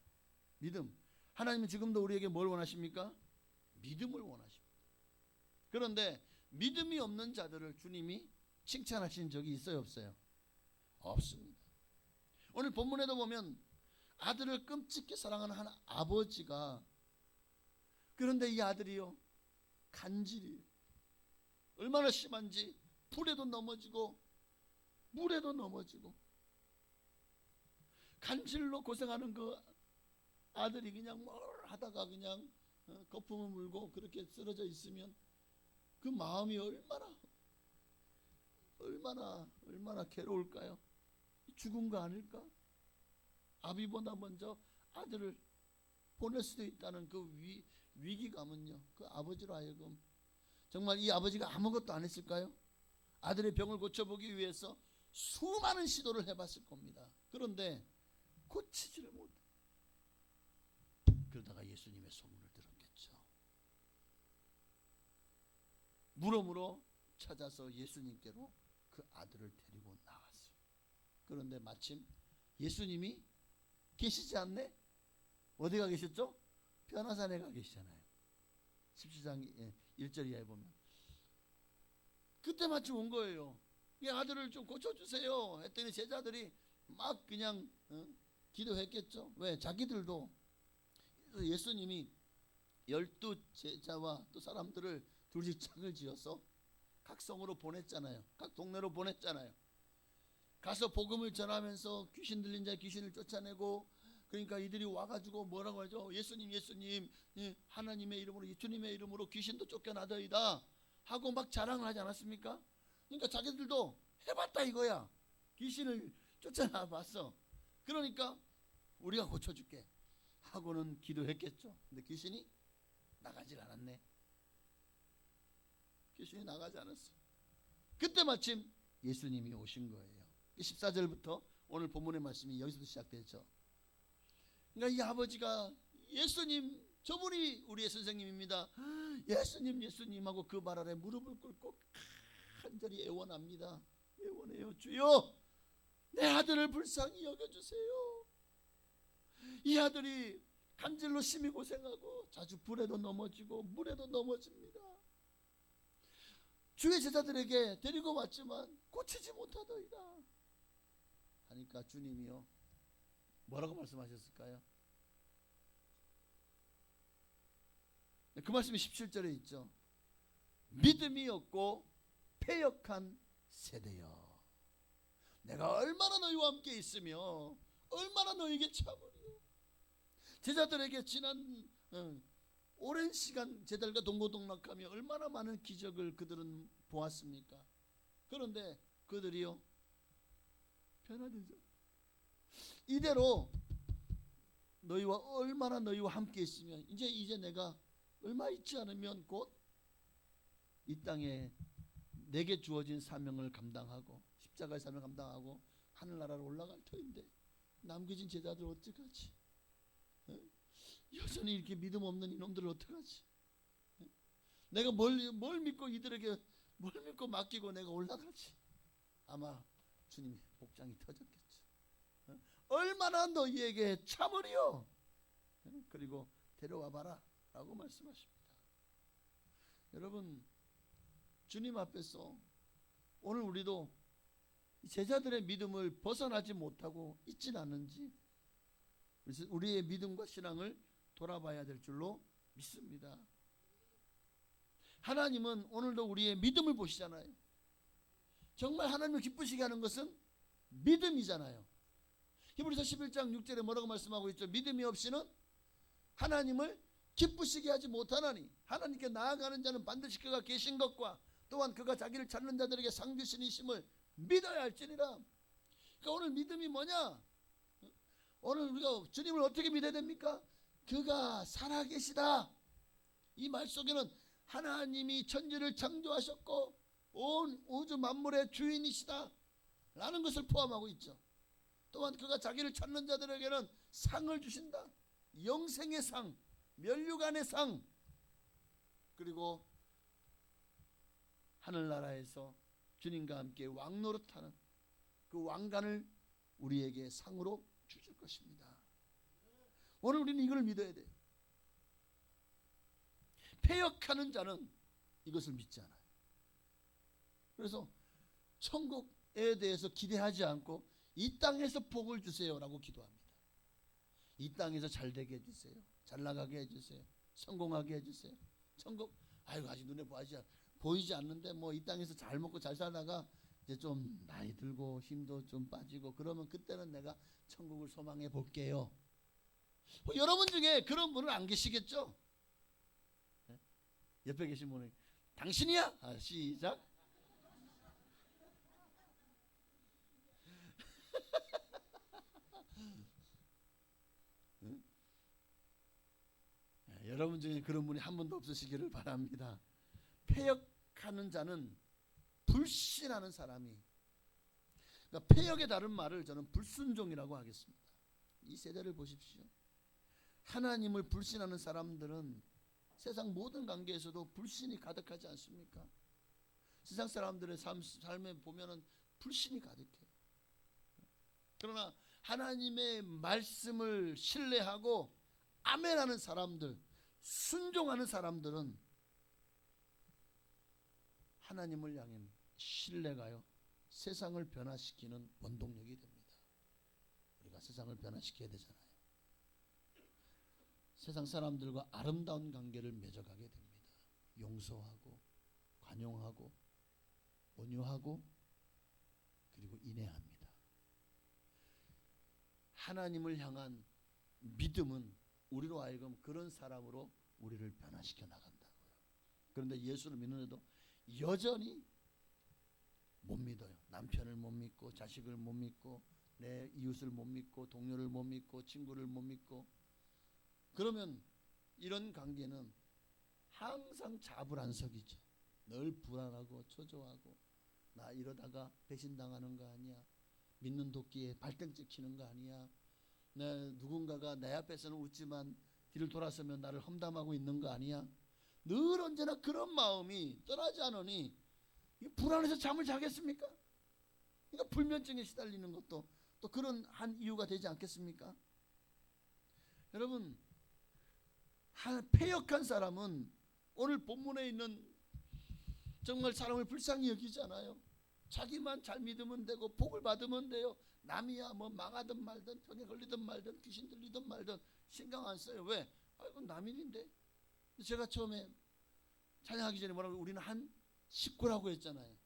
믿음. 하나님은 지금도 우리에게 뭘 원하십니까? 믿음을 원하십니다. 그런데 믿음이 없는 자들을 주님이 칭찬하신 적이 있어요, 없어요? 없습니다. 오늘 본문에도 보면 아들을 끔찍히 사랑하는 한 아버지가, 그런데 이 아들이요 간질이에요. 얼마나 심한지 불에도 넘어지고 물에도 넘어지고 간질로 고생하는 그 아들이 그냥 뭘 하다가 그냥 거품을 물고 그렇게 쓰러져 있으면 그 마음이 얼마나 괴로울까요? 죽은 거 아닐까? 아비보다 먼저 아들을 보낼 수도 있다는 그 위기감은요, 그 아버지로 하여금 정말 이 아버지가 아무것도 안 했을까요? 아들의 병을 고쳐보기 위해서 수많은 시도를 해봤을 겁니다. 그런데 고치지를 못해. 그러다가 예수님의 소문을 들었겠죠. 물어물어 찾아서 예수님께로 그 아들을 데리고 나왔어요. 그런데 마침 예수님이 계시지 않네? 어디가 계셨죠? 변화산에 가 계시잖아요. 17장 1절 이하에 보면 그때 마침 온 거예요. 이 아들을 좀 고쳐주세요 했더니 제자들이 막 그냥 기도했겠죠. 왜? 자기들도 예수님이 12 제자와 또 사람들을 둘씩 짝을 지어서 각 성으로 보냈잖아요. 각 동네로 보냈잖아요. 가서 복음을 전하면서 귀신 들린 자 귀신을 쫓아내고, 그러니까 이들이 와가지고 뭐라고 하죠? 예수님 하나님의 이름으로 주님의 이름으로 귀신도 쫓겨나더이다 하고 막 자랑을 하지 않았습니까? 그러니까 자기들도 해봤다 이거야. 귀신을 쫓아나 봤어. 그러니까 우리가 고쳐줄게 하고는 기도했겠죠. 근데 귀신이 나가질 않았네. 귀신이 나가지 않았어. 그때 마침 예수님이 오신 거예요. 14절부터 오늘 본문의 말씀이 여기서부터 시작되죠. 그러니까 이 아버지가 예수님, 저분이 우리의 선생님입니다. 예수님 하고 그 말 아래 무릎을 꿇고 간절히 애원합니다. 애원해요. 주여, 내 아들을 불쌍히 여겨주세요. 이 아들이 간질로 심히 고생하고 자주 불에도 넘어지고 물에도 넘어집니다. 주의 제자들에게 데리고 왔지만 고치지 못하더이다 하니까 주님이요 뭐라고 말씀하셨을까요? 그 말씀이 17절에 있죠. 믿음이 없고 패역한 세대여, 내가 얼마나 너희와 함께 있으며 얼마나 너희에게 참으리요. 제자들에게 지난 오랜 시간 제자들과 동고동락하며 얼마나 많은 기적을 그들은 보았습니까? 그런데 그들이요 변화되죠. 이대로 너희와 함께 있으면 이제 내가 얼마 있지 않으면 곧 이 땅에 내게 주어진 사명을 감당하고 십자가의 사명을 감당하고 하늘나라로 올라갈 터인데 남겨진 제자들 어떡하지? 여전히 이렇게 믿음 없는 이놈들을 어떡하지? 내가 뭘 믿고 이들에게 뭘 믿고 맡기고 내가 올라가지? 아마 주님이 복장이 터졌겠죠. 얼마나 너희에게 참으리요? 그리고 데려와 봐라 라고 말씀하십니다. 여러분, 주님 앞에서 오늘 우리도 제자들의 믿음을 벗어나지 못하고 있진 않은지 우리의 믿음과 신앙을 돌아봐야 될 줄로 믿습니다. 하나님은 오늘도 우리의 믿음을 보시잖아요. 정말 하나님을 기쁘시게 하는 것은 믿음이잖아요. 히브리서 11장 6절에 뭐라고 말씀하고 있죠? 믿음이 없이는 하나님을 기쁘시게 하지 못하나니 하나님께 나아가는 자는 반드시 그가 계신 것과 또한 그가 자기를 찾는 자들에게 상 주시니심을 믿어야 할지니라. 그러니까 오늘 믿음이 뭐냐? 오늘 우리가 주님을 어떻게 믿어야 됩니까? 그가 살아계시다. 이 말 속에는 하나님이 천지를 창조하셨고 온 우주 만물의 주인이시다 라는 것을 포함하고 있죠. 또한 그가 자기를 찾는 자들에게는 상을 주신다. 영생의 상, 면류관의 상, 그리고 하늘나라에서 주님과 함께 왕노릇하는 그 왕관을 우리에게 상으로 주실 것입니다. 오늘 우리는 이걸 믿어야 돼요. 패역하는 자는 이것을 믿지 않아요. 그래서 천국에 대해서 기대하지 않고 이 땅에서 복을 주세요라고 기도합니다. 이 땅에서 잘 되게 해주세요. 잘 나가게 해주세요. 성공하게 해주세요. 천국 아이고 아직 눈에 보이지 않는데 뭐 이 땅에서 잘 먹고 잘 살다가 이제 좀 나이 들고 힘도 좀 빠지고 그러면 그때는 내가 천국을 소망해 볼게요. 여러분 중에 그런 분은 안 계시겠죠? 네? 옆에 계신 분은 당신이야? 시작. 여러분 중에 그런 분이 한 분도 없으시기를 바랍니다. 패역하는 자는 불신하는 사람이, 그러니까 패역의 다른 말을 저는 불순종이라고 하겠습니다. 이 세대를 보십시오. 하나님을 불신하는 사람들은 세상 모든 관계에서도 불신이 가득하지 않습니까? 세상 사람들의 삶에 보면은 불신이 가득해요. 그러나 하나님의 말씀을 신뢰하고 아멘하는 사람들, 순종하는 사람들은 하나님을 향한 신뢰가요 세상을 변화시키는 원동력이 됩니다. 우리가 세상을 변화시켜야 되잖아요. 세상 사람들과 아름다운 관계를 맺어가게 됩니다. 용서하고 관용하고 온유하고 그리고 인내합니다. 하나님을 향한 믿음은 우리로 하여금 그런 사람으로 우리를 변화시켜 나간다고요. 그런데 예수를 믿는데도 여전히 못 믿어요. 남편을 못 믿고 자식을 못 믿고 내 이웃을 못 믿고 동료를 못 믿고 친구를 못 믿고, 그러면 이런 관계는 항상 자불안석이죠. 늘 불안하고 초조하고 나 이러다가 배신당하는 거 아니야? 믿는 도끼에 발등 찍히는 거 아니야? 누군가가 내 앞에서는 웃지만 뒤를 돌아서면 나를 험담하고 있는 거 아니야? 늘 언제나 그런 마음이 떠나지 않으니 불안해서 잠을 자겠습니까? 그러니까 불면증에 시달리는 것도 또 그런 한 이유가 되지 않겠습니까? 여러분, 패역한 사람은 오늘 본문에 있는 정말 사람을 불쌍히 여기잖아요. 자기만 잘 믿으면 되고 복을 받으면 돼요. 남이야 뭐 망하든 말든 병에 걸리든 말든 귀신 들리든 말든 신경 안 써요. 왜? 아이고 남 일인데. 제가 처음에 찬양하기 전에 뭐라고, 우리는 한 식구라고 했잖아요.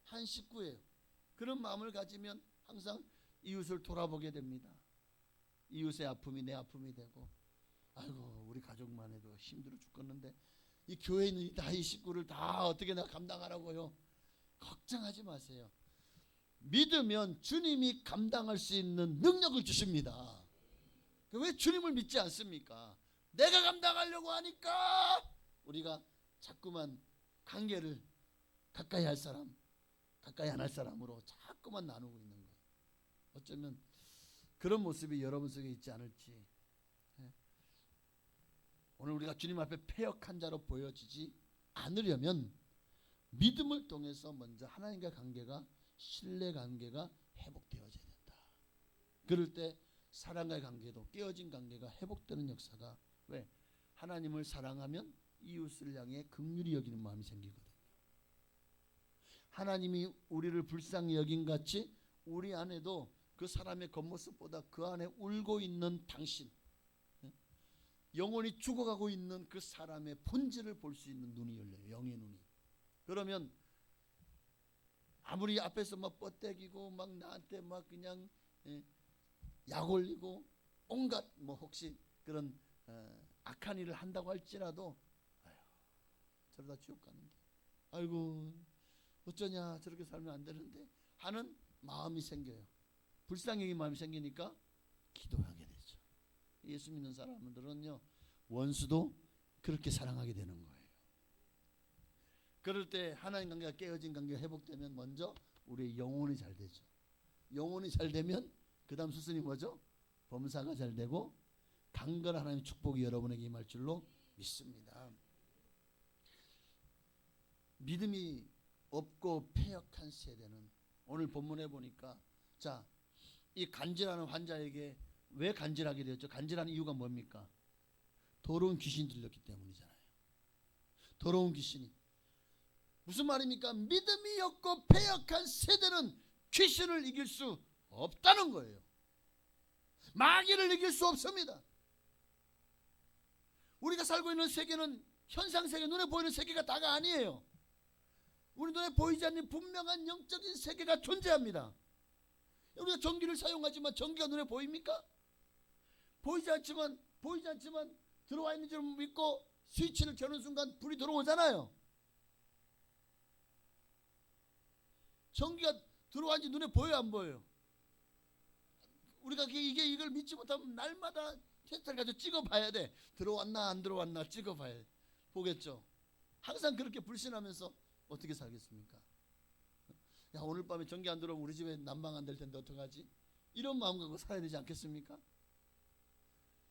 한 식구예요. 그런 마음을 가지면 항상 이웃을 돌아보게 됩니다. 이웃의 아픔이 내 아픔이 되고 아이고 우리 가족만 해도 힘들어 죽겠는데 이 교회에 있는 이 식구를 다 어떻게 내가 감당하라고요? 걱정하지 마세요. 믿으면 주님이 감당할 수 있는 능력을 주십니다. 왜 주님을 믿지 않습니까? 내가 감당하려고 하니까 우리가 자꾸만 관계를 가까이 할 사람, 가까이 안 할 사람으로 자꾸만 나누고 있는 거예요. 어쩌면 그런 모습이 여러분 속에 있지 않을지. 오늘 우리가 주님 앞에 패역한 자로 보여지지 않으려면 믿음을 통해서 먼저 하나님과 관계가, 신뢰 관계가 회복되어져야 된다. 그럴 때 사랑과의 관계도, 깨어진 관계가 회복되는 역사가, 왜? 하나님을 사랑하면 이웃을 향해 긍휼히 여기는 마음이 생기거든요. 하나님이 우리를 불쌍히 여긴 같이 우리 안에도 그 사람의 겉모습보다 그 안에 울고 있는 당신, 영혼이 죽어가고 있는 그 사람의 본질을 볼 수 있는 눈이 열려요. 영의 눈이. 그러면 아무리 앞에서 막 뻗대기고 막 나한테 막 그냥 약 올리고 온갖 뭐 혹시 그런 악한 일을 한다고 할지라도, 아유, 저러다 지옥 가는데, 아이고 어쩌냐, 저렇게 살면 안 되는데 하는 마음이 생겨요. 불쌍히 여긴 마음이 생기니까 기도하게 되죠. 예수 믿는 사람들은요, 원수도 그렇게 사랑하게 되는 거예요. 그럴 때 하나님 관계가 깨어진 관계가 회복되면 먼저 우리의 영혼이 잘 되죠. 영혼이 잘 되면 그 다음 수순이 뭐죠? 범사가 잘 되고 강건한 하나님의 축복이 여러분에게 임할 줄로 믿습니다. 믿음이 없고 패역한 세대는, 오늘 본문에 보니까, 자, 이 간질하는 환자에게 왜 간질하게 되었죠? 간질하는 이유가 뭡니까? 더러운 귀신이 들렸기 때문이잖아요. 더러운 귀신이. 무슨 말입니까? 믿음이 없고 패역한 세대는 귀신을 이길 수 없다는 거예요. 마귀를 이길 수 없습니다. 우리가 살고 있는 세계는 현상세계, 눈에 보이는 세계가 다가 아니에요. 우리 눈에 보이지 않는 분명한 영적인 세계가 존재합니다. 우리가 전기를 사용하지만 전기가 눈에 보입니까? 보이지 않지만 들어와 있는 줄 믿고 스위치를 켜는 순간 불이 들어오잖아요. 전기가 들어왔는지 눈에 보여요, 안 보여요? 우리가 이걸 믿지 못하면 날마다 테스트를 가지고 찍어봐야 돼. 들어왔나 안 들어왔나 찍어봐야 돼. 보겠죠. 항상 그렇게 불신하면서 어떻게 살겠습니까? 야, 오늘 밤에 전기 안 들어오면 우리 집에 난방 안 될 텐데 어떡하지? 이런 마음 갖고 살아야 되지 않겠습니까?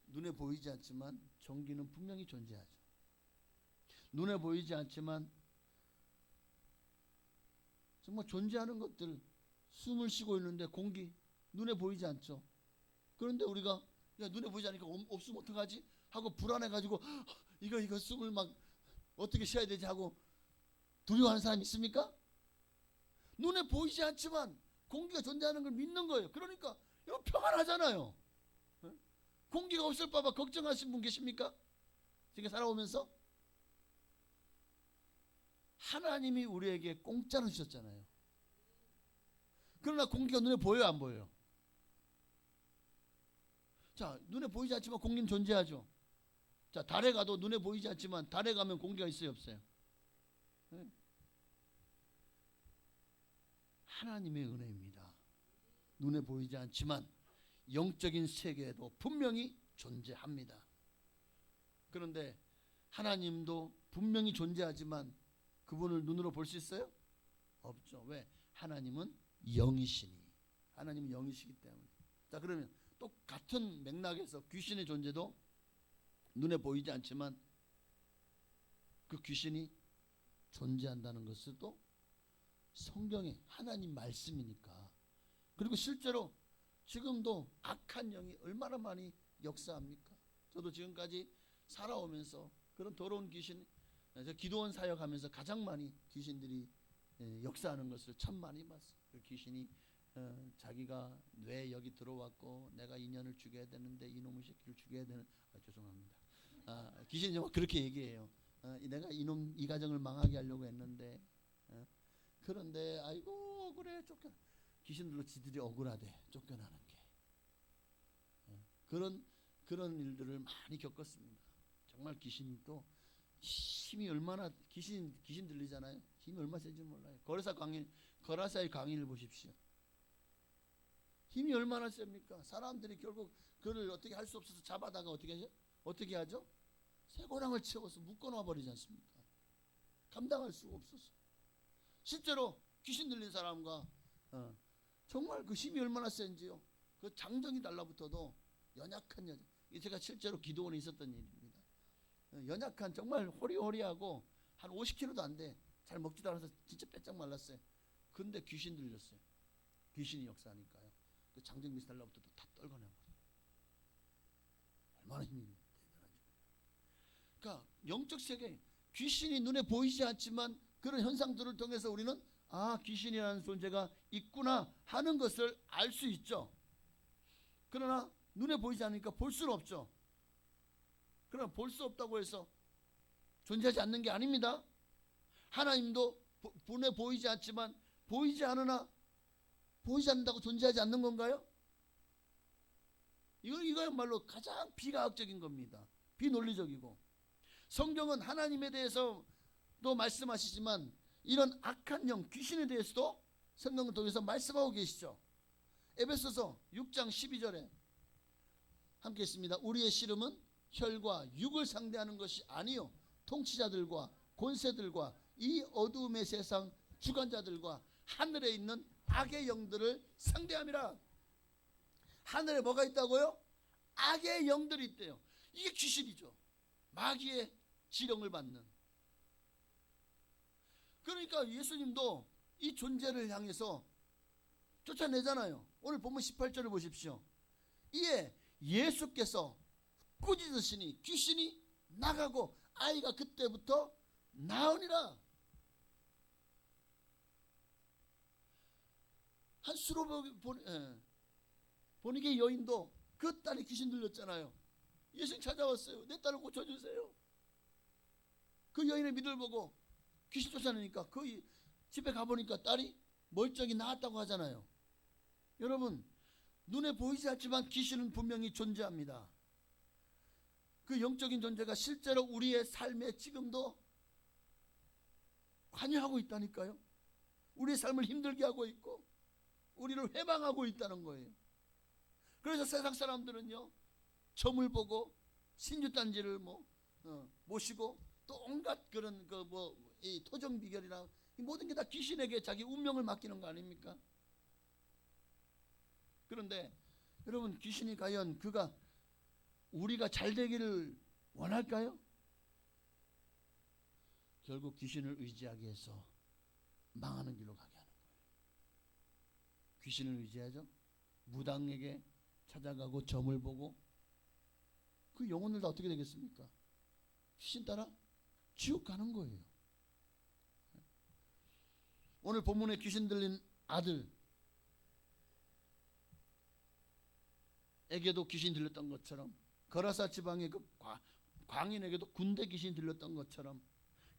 눈에 보이지 않지만 전기는 분명히 존재하죠. 눈에 보이지 않지만 정말 존재하는 것들, 숨을 쉬고 있는데 공기 눈에 보이지 않죠. 그런데 우리가, 야, 눈에 보이지 않으니까 없으면 어떡하지? 하고 불안해가지고 이거 숨을 막 어떻게 쉬어야 되지 하고 두려워하는 사람이 있습니까? 눈에 보이지 않지만 공기가 존재하는 걸 믿는 거예요. 그러니까 이거 평안하잖아요. 공기가 없을까 봐 걱정하신 분 계십니까? 지금 살아오면서 하나님이 우리에게 공짜로 주셨잖아요. 그러나 공기가 눈에 보여요, 안 보여요? 자, 눈에 보이지 않지만 공기는 존재하죠. 자, 달에 가도 눈에 보이지 않지만 달에 가면 공기가 있어요, 없어요? 네. 하나님의 은혜입니다. 눈에 보이지 않지만 영적인 세계에도 분명히 존재합니다. 그런데 하나님도 분명히 존재하지만 그분을 눈으로 볼 수 있어요? 없죠. 왜? 하나님은 영이시니. 하나님은 영이시기 때문에. 자, 그러면 똑같은 맥락에서 귀신의 존재도 눈에 보이지 않지만 그 귀신이 존재한다는 것은 또 성경의 하나님 말씀이니까. 그리고 실제로 지금도 악한 영이 얼마나 많이 역사합니까? 저도 지금까지 살아오면서 그런 더러운 귀신, 저 기도원 사역하면서 가장 많이 귀신들이 역사하는 것을 참 많이 봤어요. 그 귀신이 자기가 왜 여기 들어왔고 내가 인연을 죽여야 되는데 이놈의 새끼를 죽여야 되는, 죄송합니다. 귀신이 정말 그렇게 얘기해요. 내가 이 가정을 망하게 하려고 했는데, 그런데 아이고 억울해, 쫓겨나. 귀신들로 지들이 억울하대, 쫓겨나는 게. 그런 일들을 많이 겪었습니다. 정말 귀신이 또 힘이 얼마나 귀신 들리잖아요. 힘이 얼마나 센지 몰라요. 거라사의 강인을 보십시오. 힘이 얼마나 셉니까? 사람들이 결국 그를 어떻게 할 수 없어서 잡아다가 어떻게 하죠? 쇠고랑을 채워서 묶어놔 버리지 않습니까? 감당할 수가 없어서. 실제로 귀신 들린 사람과 정말 그 힘이 얼마나 센지요. 그 장정이 달라붙어도 연약한 여자. 제가 실제로 기도원에 있었던 일입니다. 연약한 정말 호리호리하고 한 50kg도 안 돼. 잘 먹지도 않아서 진짜 빼짝 말랐어요. 근데 귀신 들렸어요. 귀신이 역사하니까요. 그 장정 밑에 달라붙어도 다 떨궈내버려요. 얼마나 힘이 대단한지. 그러니까 영적 세계 귀신이 눈에 보이지 않지만 그런 현상들을 통해서 우리는 귀신이라는 존재가 있구나 하는 것을 알 수 있죠. 그러나 눈에 보이지 않으니까 볼 수는 없죠. 그러나 볼 수 없다고 해서 존재하지 않는 게 아닙니다. 하나님도 눈에 보이지 않지만 보이지 않는다고 존재하지 않는 건가요? 이거야말로 가장 비과학적인 겁니다. 비논리적이고. 성경은 하나님에 대해서도 말씀하시지만 이런 악한 영, 귀신에 대해서도 성경을 통해서 말씀하고 계시죠. 에베소서 6장 12절에 함께 있습니다. 우리의 씨름은 혈과 육을 상대하는 것이 아니요 통치자들과 권세들과 이 어두움의 세상 주관자들과 하늘에 있는 악의 영들을 상대함이라. 하늘에 뭐가 있다고요? 악의 영들이 있대요. 이게 귀신이죠. 마귀의 지령을 받는. 그러니까 예수님도 이 존재를 향해서 쫓아내잖아요. 오늘 본문 18절을 보십시오. 이에 예수께서 꾸짖으시니 귀신이 나가고 아이가 그때부터 나으니라. 한 보니게 여인도 그 딸이 귀신 들렸잖아요. 예수님 찾아왔어요. 내 딸을 고쳐주세요. 그 여인의 믿음을 보고 귀신 쫓아내니까 그 집에 가보니까 딸이 멀쩡히 나았다고 하잖아요. 여러분, 눈에 보이지 않지만 귀신은 분명히 존재합니다. 그 영적인 존재가 실제로 우리의 삶에 지금도 관여하고 있다니까요. 우리의 삶을 힘들게 하고 있고 우리를 회방하고 있다는 거예요. 그래서 세상 사람들은요, 점을 보고 신주단지를 모시고 또 온갖 그런 이 토정 비결이나 모든 게 다 귀신에게 자기 운명을 맡기는 거 아닙니까? 그런데 여러분, 귀신이 과연 우리가 잘 되기를 원할까요? 결국 귀신을 의지하게 해서 망하는 길로 가게 하는 거예요. 귀신을 의지하죠. 무당에게 찾아가고 점을 보고 그 영혼들 다 어떻게 되겠습니까? 귀신 따라 지옥 가는 거예요. 오늘 본문에 귀신 들린 아들에게도 귀신 들렸던 것처럼, 거라사 지방의 그 광인에게도 군대 귀신 들렸던 것처럼,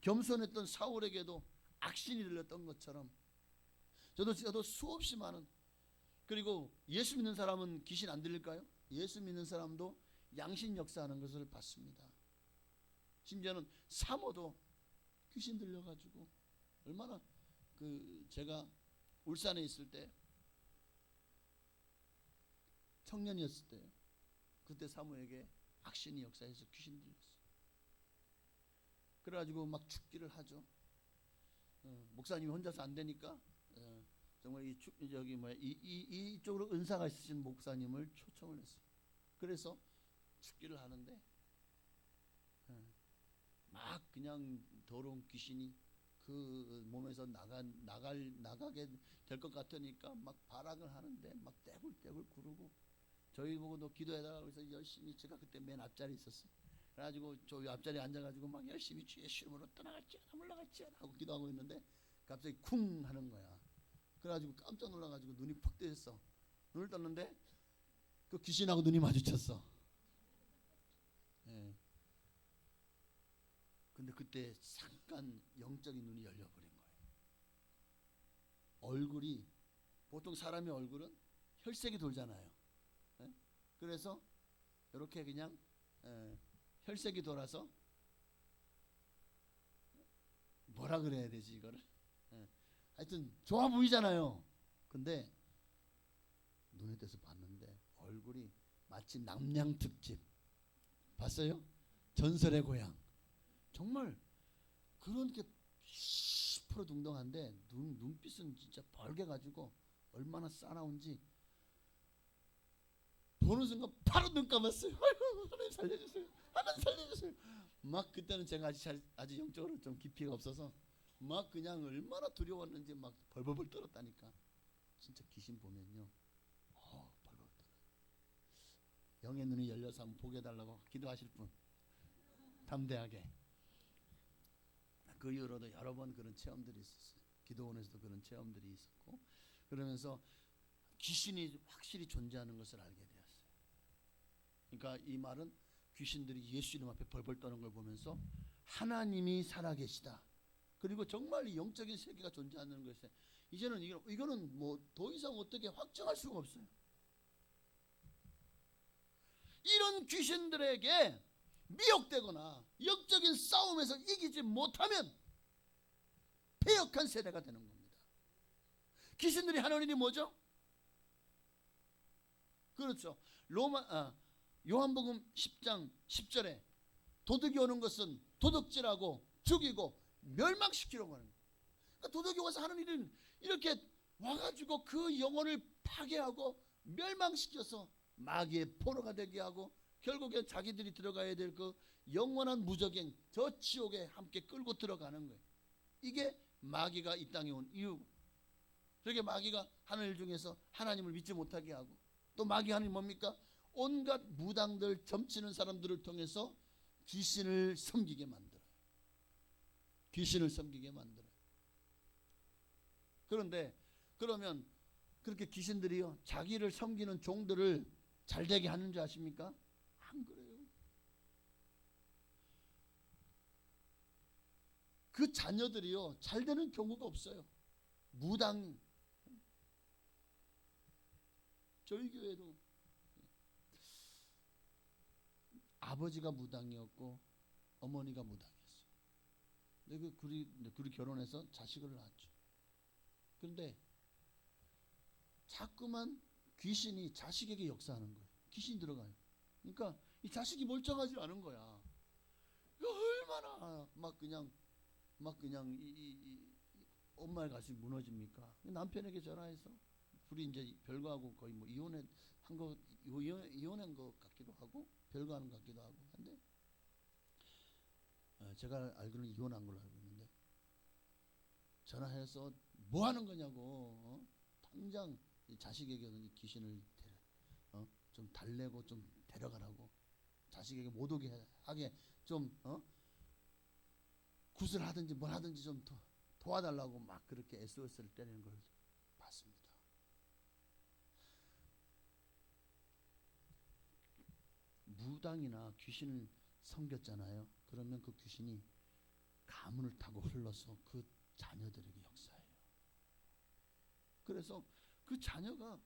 겸손했던 사울에게도 악신이 들렸던 것처럼, 저도 수없이 많은, 그리고 예수 믿는 사람은 귀신 안 들릴까요? 예수 믿는 사람도 양신 역사하는 것을 봤습니다. 심지어는 사모도 귀신 들려가지고, 얼마나 제가 울산에 있을 때 청년이었을 때 그때 사모에게 악신이 역사해서 귀신 들렸어요. 그래가지고 막 죽기를 하죠. 목사님이 혼자서 안 되니까 정말 이쪽으로 은사가 있으신 목사님을 초청을 했어요. 그래서 죽기를 하는데 막 그냥 더러운 귀신이 그 몸에서 나가게 될 것 같으니까 막 발악을 하는데 막 떼굴떼굴 구르고, 저희 보고 너 기도해달라고 해서 열심히, 제가 그때 맨 앞자리에 있었어요. 그래가지고 저 앞자리에 앉아가지고 막 열심히 주의 이름으로 떠나갈지어다 물러갈지어다 하고 기도하고 있는데 갑자기 쿵 하는 거야. 그래가지고 깜짝 놀라가지고 눈이 푹 뜨였어. 눈을 떴는데 그 귀신하고 눈이 마주쳤어. 예. 근데 그때 잠깐 영적인 눈이 열려버린 거예요. 얼굴이, 보통 사람의 얼굴은 혈색이 돌잖아요. 예? 그래서 이렇게 그냥 혈색이 돌아서 뭐라 그래야 되지 이거를? 하여튼 좋아 보이잖아요. 근데 눈에 떼서 봤는데 얼굴이 마치 남양 특집 봤어요? 전설의 고향. 정말 그렇게 시퍼러둥둥한데 눈빛은 진짜 벌게가지고 얼마나 싸나운지 보는 순간 바로 눈 감았어요. 아이고 하나님 살려주세요. 하나님 살려주세요. 막 그때는 제가 아직 영적으로 좀 깊이가 없어서 막 그냥 얼마나 두려웠는지 막 벌벌벌 떨었다니까. 진짜 귀신 보면요. 벌벌 떨어요. 영의 눈이 열려서 한번 보게 해달라고 기도하실 분 담대하게. 그 이후로도 여러 번 그런 체험들이 있었어요. 기도원에서도 그런 체험들이 있었고 그러면서 귀신이 확실히 존재하는 것을 알게 되었어요. 그러니까 이 말은 귀신들이 예수 이름 앞에 벌벌 떠는 걸 보면서 하나님이 살아계시다. 그리고 정말 이 영적인 세계가 존재하는 것에 이제는 이거는 뭐 더 이상 어떻게 확정할 수가 없어요. 이런 귀신들에게 미혹되거나 영적인 싸움에서 이기지 못하면 패역한 세대가 되는 겁니다. 귀신들이 하는 일이 뭐죠? 그렇죠. 요한복음 10장 10절에 도둑이 오는 것은 도둑질하고 죽이고 멸망시키려고 하는 거예요. 그러니까 도둑이 와서 하는 일은 이렇게 와가지고 그 영혼을 파괴하고 멸망시켜서 마귀의 포로가 되게 하고 결국에 자기들이 들어가야 될 그 영원한 무적행 저 지옥에 함께 끌고 들어가는 거예요. 이게 마귀가 이 땅에 온 이유. 그렇게 마귀가 하는 일 중에서 하나님을 믿지 못하게 하고 또 마귀 하는 일 뭡니까? 온갖 무당들 점치는 사람들을 통해서 귀신을 섬기게 만들어요. 귀신을 섬기게 만들어요. 그런데 그러면 그렇게 귀신들이요 자기를 섬기는 종들을 잘 되게 하는 줄 아십니까? 안 그래요. 그 자녀들이요 잘 되는 경우가 없어요. 무당. 저희 교회도 아버지가 무당이었고 어머니가 무당이었어요. 근데 둘이 결혼해서 자식을 낳았죠. 그런데 자꾸만 귀신이 자식에게 역사하는 거예요. 귀신이 들어가요. 그러니까 이 자식이 멀쩡하지 않은 거야. 얼마나 막 그냥 이 엄마의 가슴이 무너집니까? 남편에게 전화해서 둘이 이제 별거하고 거의 뭐 이혼한 것 같기도 하고 별거하는 것 같기도 하고 한데 제가 알기로는 이혼한 걸로 알고 있는데 전화해서 뭐 하는 거냐고 당장 자식에게는 이 귀신을 좀 달래고 좀 데려가라고 자식에게 못 오게 하게 좀 굿을 하든지 뭘 하든지 좀 도와달라고 막 그렇게 SOS를 때리는 걸 봤습니다. 무당이나 귀신을 섬겼잖아요. 그러면 그 귀신이 가문을 타고 흘러서 그 자녀들에게 역사해요. 그래서 그 자녀가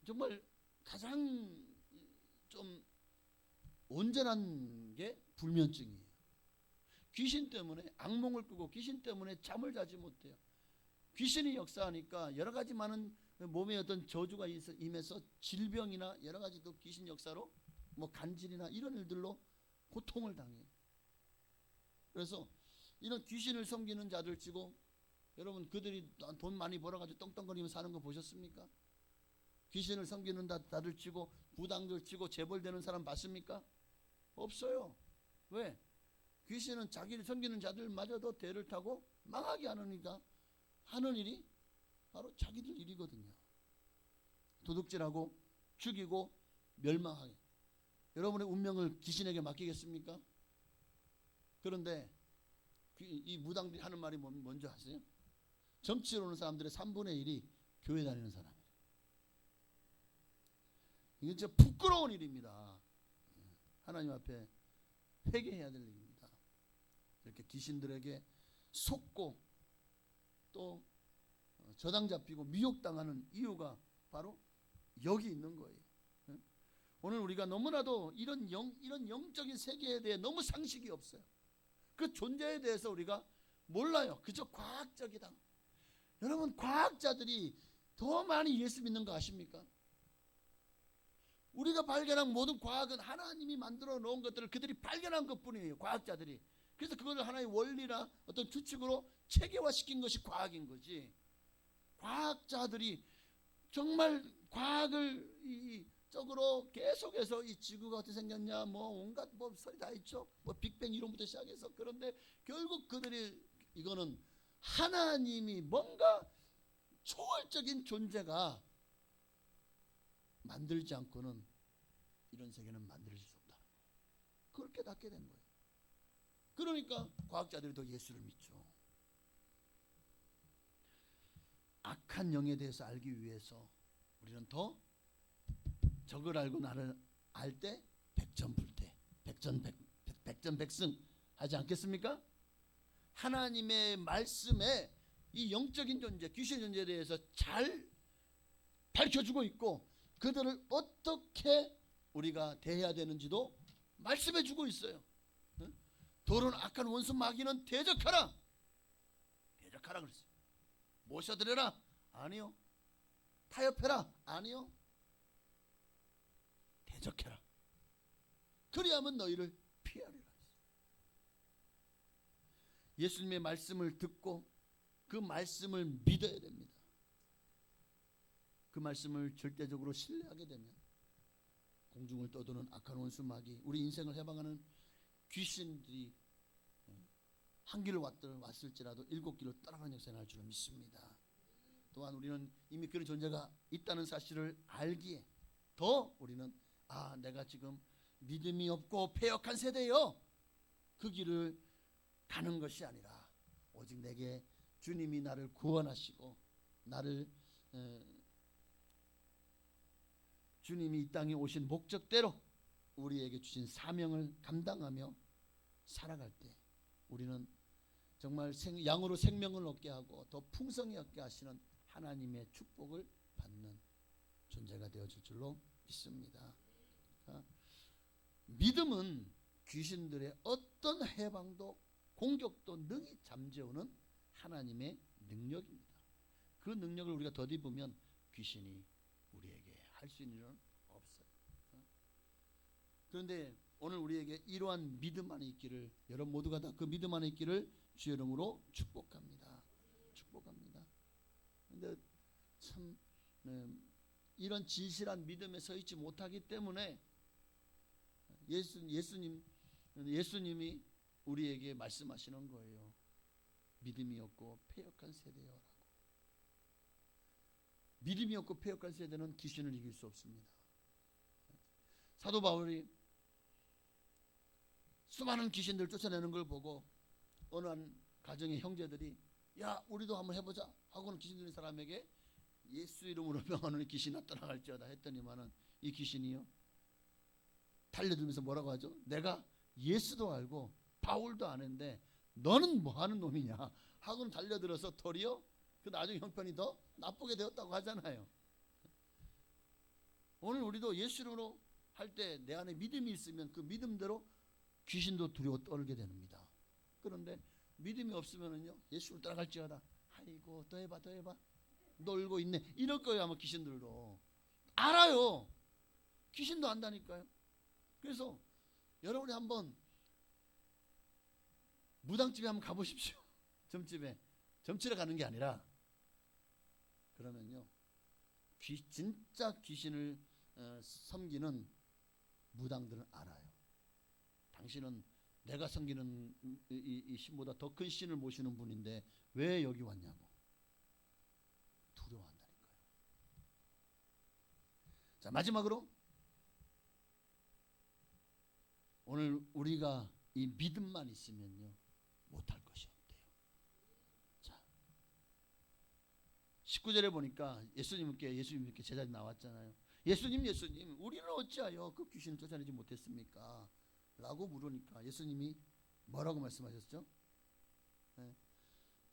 정말 가장 좀 온전한 게 불면증이에요. 귀신 때문에 악몽을 꾸고 귀신 때문에 잠을 자지 못해요. 귀신이 역사하니까 여러 가지 많은 몸에 어떤 저주가 임해서 질병이나 여러 가지 또 귀신 역사로 뭐 간질이나 이런 일들로 고통을 당해요. 그래서 이런 귀신을 섬기는 자들 치고 여러분 그들이 돈 많이 벌어가지고 떵떵거리면서 사는 거 보셨습니까? 귀신을 섬기는 자들 치고 부당들 치고 재벌되는 사람 봤습니까? 없어요. 왜? 귀신은 자기를 섬기는 자들마저도 대를 타고 망하게 하느니까 하는 일이 바로 자기들 일이거든요. 도둑질하고 죽이고 멸망하게. 여러분의 운명을 귀신에게 맡기겠습니까? 그런데 이 무당들이 하는 말이 뭔지 아세요? 점치러 오는 사람들의 3분의 1이 교회 다니는 사람이에요. 이게 진짜 부끄러운 일입니다. 하나님 앞에 회개해야 될 일입니다. 이렇게 귀신들에게 속고 또 저당 잡히고 미혹당하는 이유가 바로 여기 있는 거예요. 오늘 우리가 너무나도 이런 영적인 세계에 대해 너무 상식이 없어요. 그 존재에 대해서 우리가 몰라요. 그저 과학적이다. 여러분, 과학자들이 더 많이 예수 믿는 거 아십니까? 우리가 발견한 모든 과학은 하나님이 만들어 놓은 것들을 그들이 발견한 것뿐이에요. 과학자들이. 그래서 그걸 하나의 원리나 어떤 규칙으로 체계화시킨 것이 과학인 거지. 과학자들이 정말 과학을 쪽으로 계속해서 이 지구가 어떻게 생겼냐, 뭐 온갖 뭐 소리 다 있죠. 뭐 빅뱅 이론부터 시작해서. 그런데 결국 그들이 이거는 하나님이 뭔가 초월적인 존재가 만들지 않고는 이런 세계는 만들어질 수 없다. 그걸 깨닫게 된 거예요. 그러니까 과학자들이 더 예수를 믿죠. 악한 영에 대해서 알기 위해서 우리는 더 적을 알고 나를 알 때 백전불태, 백전백승 하지 않겠습니까? 하나님의 말씀에 이 영적인 존재, 귀신 존재에 대해서 잘 밝혀주고 있고 그들을 어떻게 우리가 대해야 되는지도 말씀해주고 있어요. 돌은 악한 원수 마귀는 대적하라. 대적하라 그랬어요. 모셔드려라. 아니요. 타협해라. 아니요. 대적해라. 그리하면 너희를 피하리라. 예수님의 말씀을 듣고 그 말씀을 믿어야 됩니다. 그 말씀을 절대적으로 신뢰하게 되면 공중을 떠도는 악한 원수 마귀, 우리 인생을 해방하는 귀신들이 한 길을 왔을지라도 7길을 떠나가는 역사에 날 줄을 믿습니다. 또한 우리는 이미 그런 존재가 있다는 사실을 알기에 더 우리는 내가 지금 믿음이 없고 패역한 세대요. 그 길을 가는 것이 아니라 오직 내게 주님이 나를 구원하시고 나를 주님이 이 땅에 오신 목적대로 우리에게 주신 사명을 감당하며 살아갈 때 우리는 정말 양으로 생명을 얻게 하고 더 풍성히 얻게 하시는 하나님의 축복을 받는 존재가 되어질 줄로 믿습니다. 믿음은 귀신들의 어떤 해방도 공격도 능히 잠재우는 하나님의 능력입니다. 그 능력을 우리가 덧입으면 귀신이 우리에게 할 수 있는 일은 없어요. 그런데 오늘 우리에게 이러한 믿음 안에 있기를, 여러분 모두가 다 그 믿음 안에 있기를 주의 이름으로 축복합니다. 축복합니다. 그런데 참 이런 진실한 믿음에 서 있지 못하기 때문에 예수님이 우리에게 말씀하시는 거예요. 믿음이 없고 패역한 세대여라고. 믿음이 없고 패역한 세대는 귀신을 이길 수 없습니다. 사도 바울이 수많은 귀신들 쫓아내는 걸 보고 어느 한 가정의 형제들이 야 우리도 한번 해보자 하고는 귀신 들린 사람에게 예수 이름으로 명하노니 귀신아 떠나갈지어다 했더니만은 이 귀신이요 달려들면서 뭐라고 하죠? 내가 예수도 알고 바울도 아는데 너는 뭐하는 놈이냐 하고는 달려들어서 도리어 그 나중에 형편이 더 나쁘게 되었다고 하잖아요. 오늘 우리도 예수 이름으로 할 때 내 안에 믿음이 있으면 그 믿음대로 귀신도 두려워 떨게 됩니다. 그런데 믿음이 없으면은요 예수를 따라갈지어다 아이고 더 해봐 놀고 있네 이럴 거예요. 아마 귀신들도 알아요. 귀신도 안다니까요. 그래서 여러분이 한번 무당집에 한번 가보십시오. 점집에 가는 게 아니라 그러면요 진짜 귀신을 섬기는 무당들은 알아요. 당신은 내가 섬기는 이 신보다 더 큰 신을 모시는 분인데 왜 여기 왔냐고 두려워한다니까요. 자 마지막으로 오늘 우리가 이 믿음만 있으면요 못할 것이 없대요. 자 19절에 보니까 예수님께 제자들이 나왔잖아요. 예수님 우리는 어찌하여 그 귀신을 쫓아내지 못했습니까? 라고 물으니까 예수님이 뭐라고 말씀하셨죠? 네.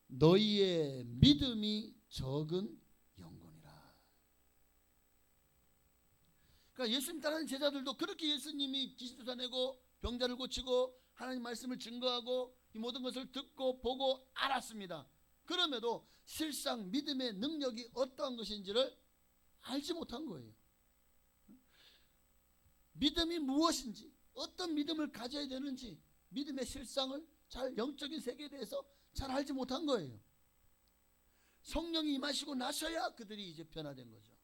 너희의 믿음이 적은 영혼이라. 그러니까 예수님 따르는 제자들도 그렇게 예수님이 귀신 쫓아내고 병자를 고치고 하나님 말씀을 증거하고 이 모든 것을 듣고 보고 알았습니다. 그럼에도 실상 믿음의 능력이 어떠한 것인지를 알지 못한 거예요. 믿음이 무엇인지, 어떤 믿음을 가져야 되는지, 믿음의 실상을 잘, 영적인 세계에 대해서 잘 알지 못한 거예요. 성령이 임하시고 나서야 그들이 이제 변화된 거죠.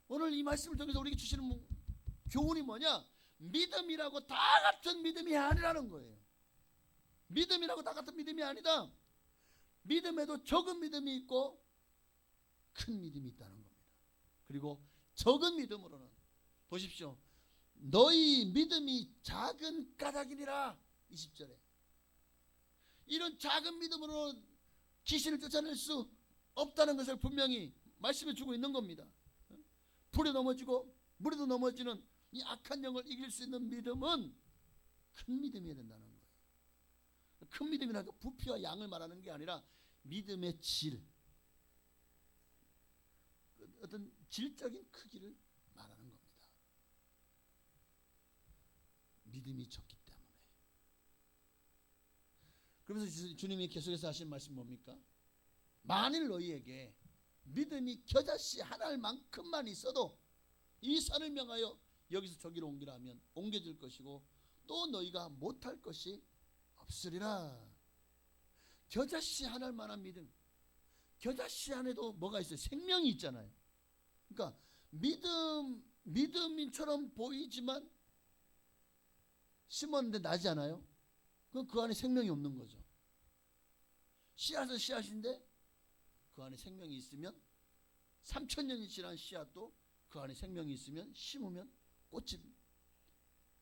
오늘 이 말씀을 통해서 우리에게 주시는 교훈이 뭐냐? 믿음이라고 다 같은 믿음이 아니라는 거예요. 믿음이라고 다 같은 믿음이 아니다. 믿음에도 적은 믿음이 있고 큰 믿음이 있다는 겁니다. 그리고 적은 믿음으로는 보십시오. 너희 믿음이 작은 까닭이니라. 20절에 이런 작은 믿음으로 귀신을 쫓아낼 수 없다는 것을 분명히 말씀해 주고 있는 겁니다. 불에 넘어지고 물에도 넘어지는 이 악한 영을 이길 수 있는 믿음은 큰 믿음이어야 된다는 거예요. 큰 믿음이라는 게 부피와 양을 말하는 게 아니라 믿음의 질, 어떤 질적인 크기를 말하는 겁니다. 믿음이 적기 때문에. 그러면서 주님이 계속해서 하신 말씀 뭡니까? 만일 너희에게 믿음이 겨자씨 한 알만큼만 있어도 이 산을 명하여 여기서 저기로 옮기라 하면 옮겨질 것이고 또 너희가 못할 것이 없으리라. 겨자씨 한 알만한 믿음. 겨자씨 안에도 뭐가 있어요? 생명이 있잖아요. 그러니까 믿음처럼 보이지만 심었는데 나지 않아요? 그럼 그 안에 생명이 없는 거죠. 씨앗은 씨앗인데 그 안에 생명이 있으면 3000년이 지난 씨앗도 그 안에 생명이 있으면 심으면 꽃이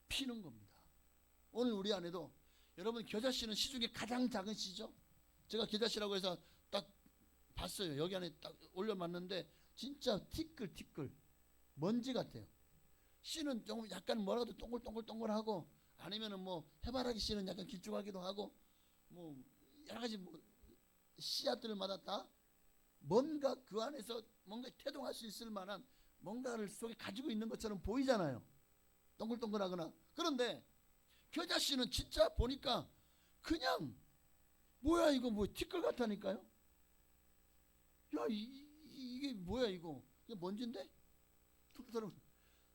피는 겁니다. 오늘 우리 안에도 여러분 겨자씨는 씨 중에 가장 작은 씨죠. 제가 겨자씨라고 해서 딱 봤어요. 여기 안에 딱 올려놨는데 진짜 티끌 먼지 같아요. 씨는 조금 약간 뭐라도 동글동글하고 아니면은 뭐 해바라기 씨는 약간 길쭉하기도 하고 뭐 여러 가지 뭐 씨앗들마다 다 뭔가 그 안에서 뭔가 태동할 수 있을 만한 뭔가를 속에 가지고 있는 것처럼 보이잖아요. 동글동글하거나. 그런데 겨자씨는 진짜 보니까 그냥 뭐야 이거 뭐 티끌 같다니까요. 야 이게 뭐야 이거 먼지인데?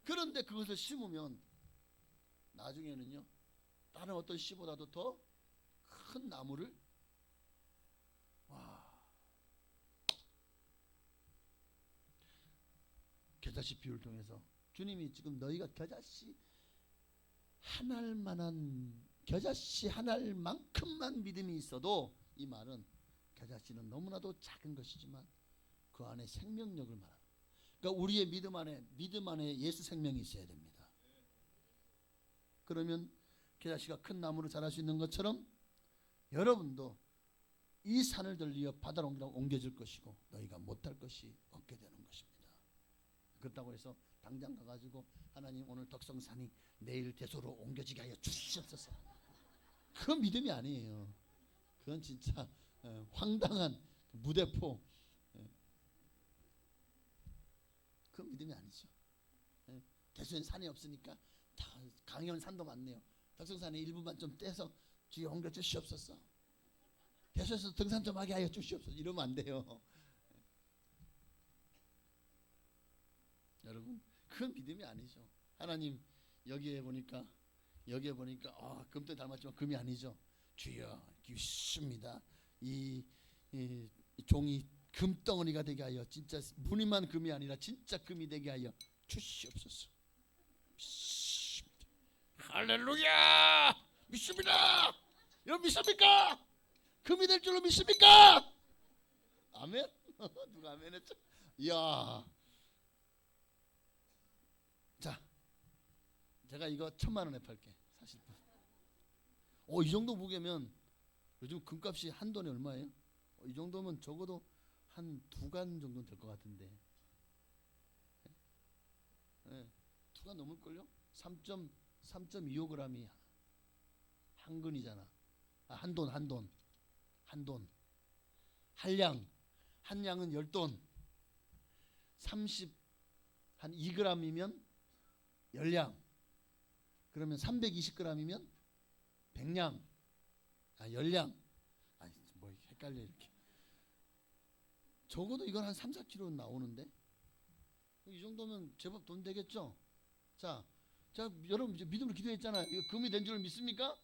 그런데 그것을 심으면 나중에는요 다른 어떤 씨보다도 더 큰 나무를 겨자씨 비유를 통해서 주님이 지금 너희가 겨자씨 한 알만큼만 믿음이 있어도 이 말은 겨자씨는 너무나도 작은 것이지만 그 안에 생명력을 말하는. 그러니까 우리의 믿음 안에 예수 생명이 있어야 됩니다. 그러면 겨자씨가 큰 나무로 자랄 수 있는 것처럼 여러분도 이 산을 들리어 바다로 옮겨질 것이고 너희가 못할 것이 없게 되는 것입니다. 그렇다고 해서 당장 가가지고 하나님 오늘 덕성산이 내일 대소로 옮겨지게 하여 주시옵소서. 그건 믿음이 아니에요. 그건 진짜 황당한 무대포. 그건 믿음이 아니죠. 대소엔 산이 없으니까 다 강연 산도 많네요. 덕성산의 일부만 좀 떼서 주여 옮겨 주시옵소서. 대소에서 등산 좀 하게 하여 주시옵소서. 이러면 안 돼요. 여러분 그건 믿음이 아니죠. 하나님 여기에 보니까 금도 닮았지만 금이 아니죠. 주여 기우십니다. 이 종이 금덩어리가 되게 하여 진짜 무늬만 금이 아니라 진짜 금이 되게 하여 주시옵소서. 믿습니다. 할렐루야 믿습니다. 여러분 믿습니까? 금이 될 줄로 믿습니까? 아멘. 누가 아멘 했죠? 이야. 자, 제가 이거 1000만원에 팔게. 사실 이 정도 무게면 요즘 금값이 한 돈에 얼마예요? 이 정도면 적어도 한 2간 정도는 될 것 같은데. 네, 2간 넘을걸요? 3.25g이 한 근이잖아. 한 돈. 한 양은 10돈. 한 2g이면 열량, 그러면 320g이면 백량, 열량. 뭐 헷갈려 이렇게. 적어도 이건 한 3-4kg 나오는데 이 정도면 제법 돈 되겠죠. 자 여러분 이제 믿음으로 기도했잖아요. 이거 금이 된 줄 믿습니까?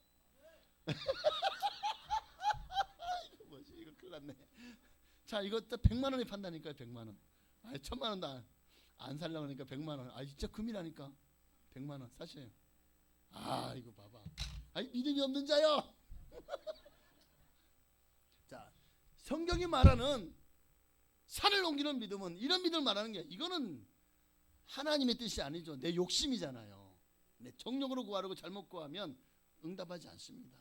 이거 뭐지? 이거 큰일 났네. 자 이거 100만 원에 판다니까요. 100만 원. 1000만 원도 안 살려고 하니까 100만 원. 진짜 금이라니까. 100만 원 사세요. 이거 봐봐. 믿음이 없는 자요. 자 성경이 말하는 산을 옮기는 믿음은 이런 믿음을 말하는 게, 이거는 하나님의 뜻이 아니죠. 내 욕심이잖아요. 내 정욕으로 구하려고 잘못 구하면 응답하지 않습니다.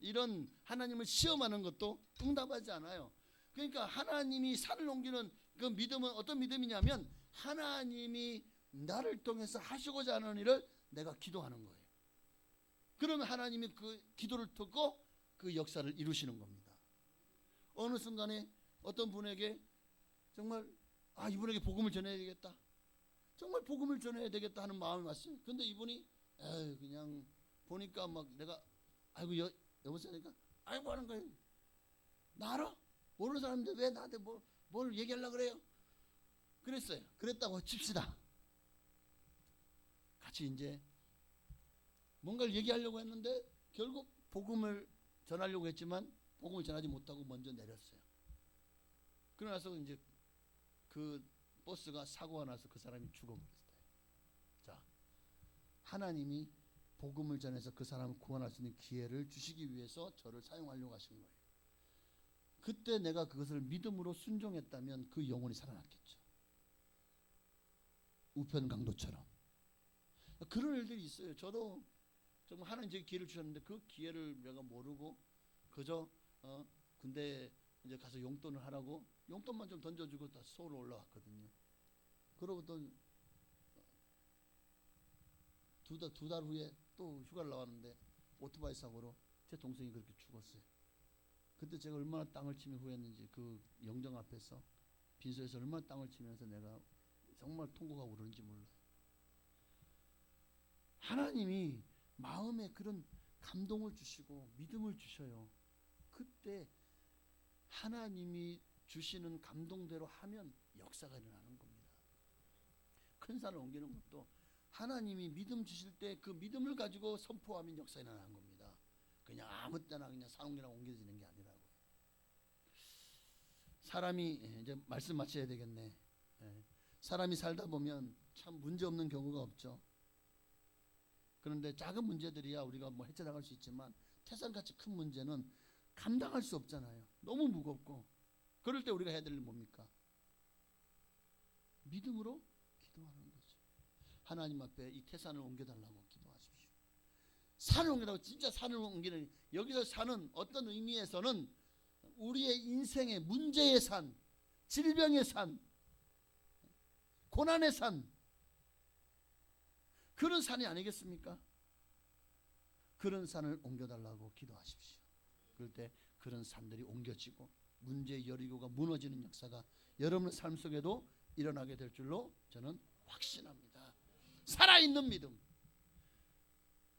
이런 하나님을 시험하는 것도 응답하지 않아요. 그러니까 하나님이 산을 옮기는 그 믿음은 어떤 믿음이냐면, 하나님이 나를 통해서 하시고자 하는 일을 내가 기도하는 거예요. 그러면 하나님이 그 기도를 듣고 그 역사를 이루시는 겁니다. 어느 순간에 어떤 분에게 정말 이분에게 복음을 전해야 되겠다, 정말 복음을 전해야 되겠다 하는 마음이 왔어요. 근데 이분이 그냥 보니까 막 내가 여보세요 하니까 뭐 하는 거예요? 나 알아? 모르는 사람인데 왜 나한테 뭘 얘기하려고 그래요? 그랬어요. 그랬다고 칩시다. 같이 이제 뭔가를 얘기하려고 했는데 결국 복음을 전하려고 했지만 복음을 전하지 못하고 먼저 내렸어요. 그러나서 이제 그 버스가 사고가 나서 그 사람이 죽어버렸어요. 자, 하나님이 복음을 전해서 그 사람을 구원할 수 있는 기회를 주시기 위해서 저를 사용하려고 하신 거예요. 그때 내가 그것을 믿음으로 순종했다면 그 영혼이 살아났겠죠. 우편 강도처럼. 그런 일들이 있어요. 저도 정말 하나님 제게 기회를 주셨는데 그 기회를 내가 모르고 그저 군대에 이제 가서 용돈을 하라고 용돈만 좀 던져주고 다 서울 올라왔거든요. 그러고 또 두 달 후에 또 휴가를 나왔는데 오토바이 사고로 제 동생이 그렇게 죽었어요. 그때 제가 얼마나 땅을 치며 후회했는지, 그 영정 앞에서 빈소에서 얼마나 땅을 치면서 내가 정말 통곡하고 그러는지 몰라요. 하나님이 마음에 그런 감동을 주시고 믿음을 주셔요. 그때 하나님이 주시는 감동대로 하면 역사가 일어나는 겁니다. 큰 산을 옮기는 것도 하나님이 믿음 주실 때 그 믿음을 가지고 선포하면 역사가 일어나는 겁니다. 그냥 아무 때나 그냥 산 옮겨지는 게 아니라고요. 사람이 이제 말씀 마쳐야 되겠네. 사람이 살다 보면 참 문제 없는 경우가 없죠. 그런데 작은 문제들이야 우리가 뭐 헤쳐나갈 수 있지만 태산같이 큰 문제는 감당할 수 없잖아요. 너무 무겁고. 그럴 때 우리가 해야 될 일은 뭡니까? 믿음으로 기도하는 거죠. 하나님 앞에 이 태산을 옮겨달라고 기도하십시오. 산을 옮겨달라고. 진짜 산을 옮기는, 여기서 산은 어떤 의미에서는 우리의 인생의 문제의 산, 질병의 산, 고난의 산, 그런 산이 아니겠습니까? 그런 산을 옮겨달라고 기도하십시오. 그럴 때 그런 산들이 옮겨지고 문제의 여리고가 무너지는 역사가 여러분의 삶 속에도 일어나게 될 줄로 저는 확신합니다. 살아있는 믿음.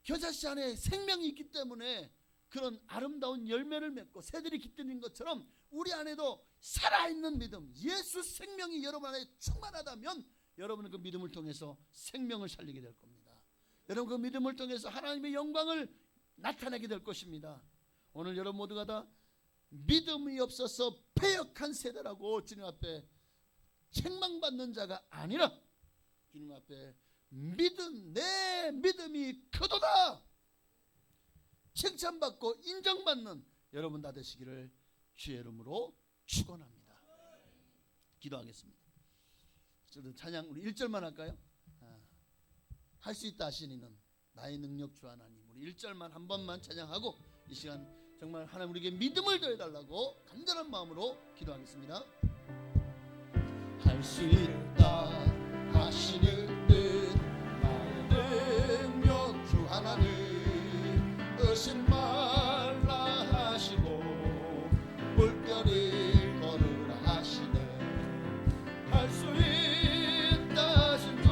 겨자씨 안에 생명이 있기 때문에 그런 아름다운 열매를 맺고 새들이 깃드는 것처럼 우리 안에도 살아있는 믿음, 예수 생명이 여러분 안에 충만하다면 여러분은 그 믿음을 통해서 생명을 살리게 될 겁니다. 여러분 그 믿음을 통해서 하나님의 영광을 나타내게 될 것입니다. 오늘 여러분 모두가 다 믿음이 없어서 패역한 세대라고 주님 앞에 책망받는 자가 아니라 주님 앞에 내 믿음이 크도다 칭찬받고 인정받는 여러분 다 되시기를 주의 이름으로 축원합니다. 기도하겠습니다. 저는 찬양 우리 1절만 할까요? 할 수 있다 하신 이는 나의 능력 주 하나님. 우리 1절만 한 번만 찬양하고 이 시간 정말 하나님 우리에게 믿음을 더해달라고 간절한 마음으로 기도하겠습니다. 할 수 있다 하시는 듯 나의 능력 주 하나님 의심 말라 하시고 물결이 걸으라 하시네. 할 수 있다 하신 주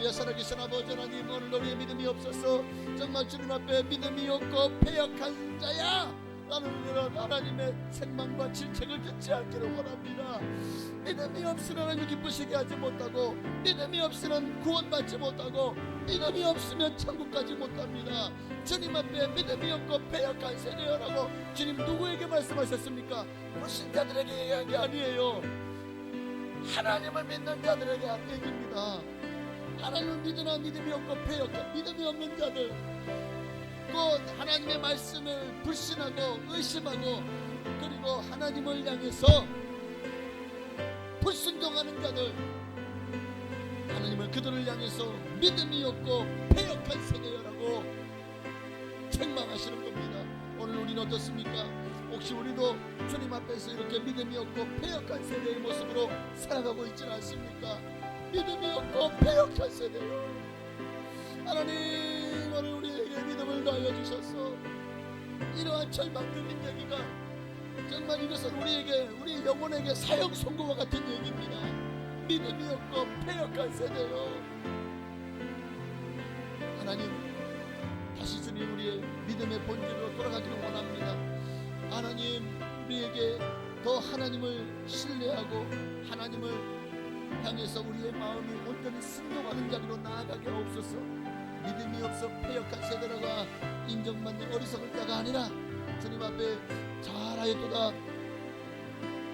할렐루야. 살아계신 아버지 하나님, 오늘 우리의 믿음이 없어서 정말 주님 앞에 믿음이 없고 패역한 자야 라는 이런 하나님의 책망과 질책을 듣지 않기를 원합니다. 믿음이 없으면 하나님 기쁘시게 하지 못하고, 믿음이 없으면 구원받지 못하고, 믿음이 없으면 천국 가지 못합니다. 주님 앞에 믿음이 없고 패역한 세대여라고 주님 누구에게 말씀하셨습니까? 불신자들에게 얘기한 게 아니에요. 하나님을 믿는 자들에게 한 얘기입니다. 하나님을 믿으나 믿음이 없고 패역한 믿음이 없는 자들, 곧 하나님의 말씀을 불신하고 의심하고, 그리고 하나님을 향해서 불순종하는 자들, 하나님을 그들을 향해서 믿음이 없고 패역한 세대여라고 책망하시는 겁니다. 오늘 우리는 어떻습니까? 혹시 우리도 주님 앞에서 이렇게 믿음이 없고 패역한 세대의 모습으로 살아가고 있지는 않습니까? 믿음이 없고 패역한 세대요. 하나님, 오늘 우리에게 믿음을 더하여 주셔서 이러한 절망적인 얘기가 정말 이것은 우리 영혼에게 사형 선고와 같은 얘기입니다. 믿음이 없고 패역한 세대요. 하나님, 다시 주님 우리의 믿음의 본질로 돌아가기를 원합니다. 하나님, 우리에게 더 하나님을 신뢰하고 하나님을 향해서 우리의 마음이 온전히 순종하는 자리로 나아가게 하옵소서. 믿음이 없어 패역한 세대라가 인정받는 어리석은 자가 아니라 주님 앞에 잘하였도다,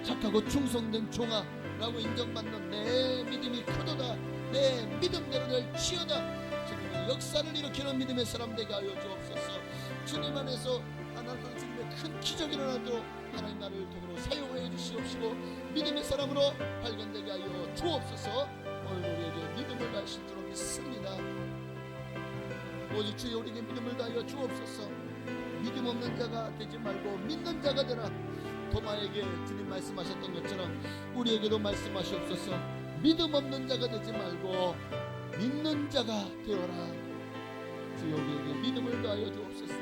착하고 충성된 종아 라고 인정받는 내 믿음이 크도다, 내 믿음대로 될 치여다. 주님의 역사를 일으키는 믿음의 사람 되게 하여 주옵소서. 주님 안에서 하나님 주님의 큰 기적이 일어나도록 하나님 나를 도구로 사용하여 주시옵시고 믿음의 사람으로 발견되게 하여 주옵소서. 오늘 우리에게 믿음을 다하실 줄 믿습니다. 오직 주여 우리에게 믿음을 다하여 주옵소서. 믿음 없는 자가 되지 말고 믿는 자가 되라. 도마에게 주님 말씀하셨던 것처럼 우리에게도 말씀하시옵소서. 믿음 없는 자가 되지 말고 믿는 자가 되어라. 주여 우리에게 믿음을 더하여 주옵소서.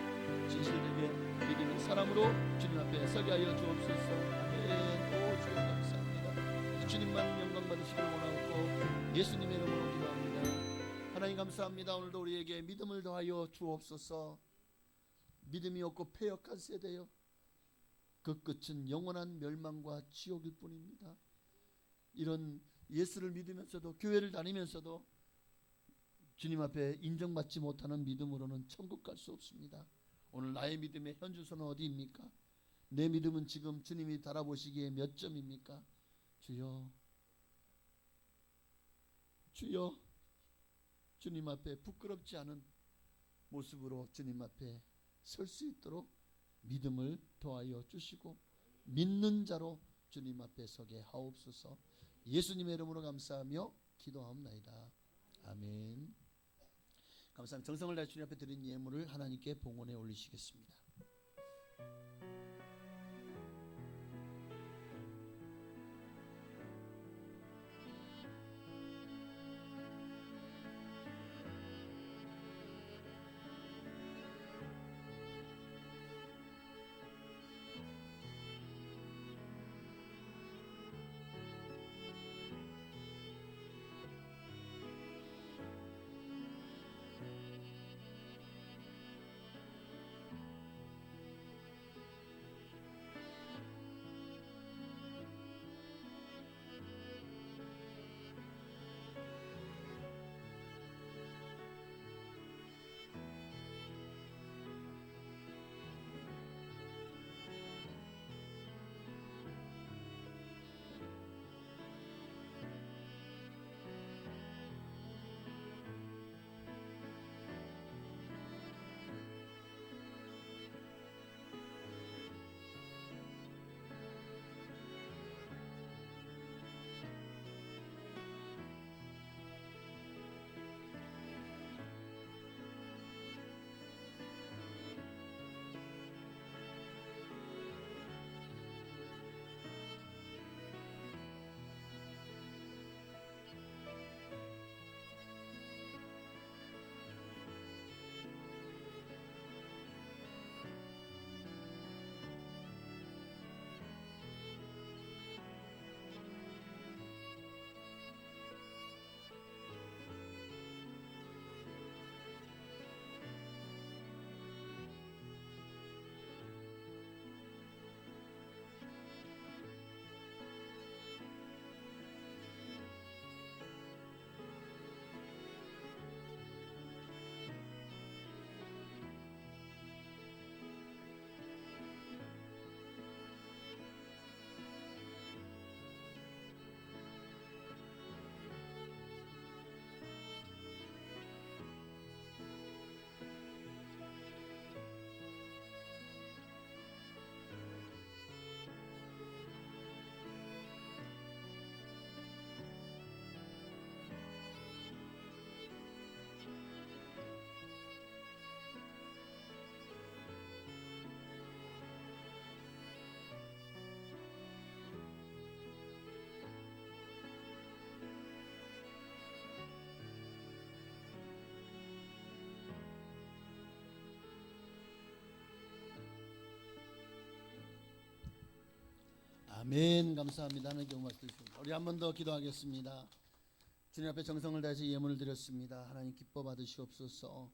진실되게 믿음의 사람으로 주님 앞에 서게 하여 주옵소서. 아멘. 오 주여 감사합니다. 주님만 영광 받으시길 원하고 예수님의 이름으로 기도합니다. 하나님 감사합니다. 오늘도 우리에게 믿음을 더하여 주옵소서. 믿음이 없고 패역한 세대요, 그 끝은 영원한 멸망과 지옥일 뿐입니다. 이런 예수를 믿으면서도 교회를 다니면서도 주님 앞에 인정받지 못하는 믿음으로는 천국 갈 수 없습니다. 오늘 나의 믿음의 현주소는 어디입니까? 내 믿음은 지금 주님이 달아보시기에 몇 점입니까? 주여, 주여, 주님 앞에 부끄럽지 않은 모습으로 주님 앞에 설 수 있도록 믿음을 더하여 주시고 믿는 자로 주님 앞에 서게 하옵소서. 예수님의 이름으로 감사하며 기도하옵나이다. 아멘. 감사합니다. 정성을 다해 주님 앞에 드린 예물을 하나님께 봉헌해 올리시겠습니다. 아멘. 감사합니다. 하나님 경험 받으십시오. 우리 한 번 더 기도하겠습니다. 주님 앞에 정성을 다해서 예물을 드렸습니다. 하나님 기뻐 받으시옵소서.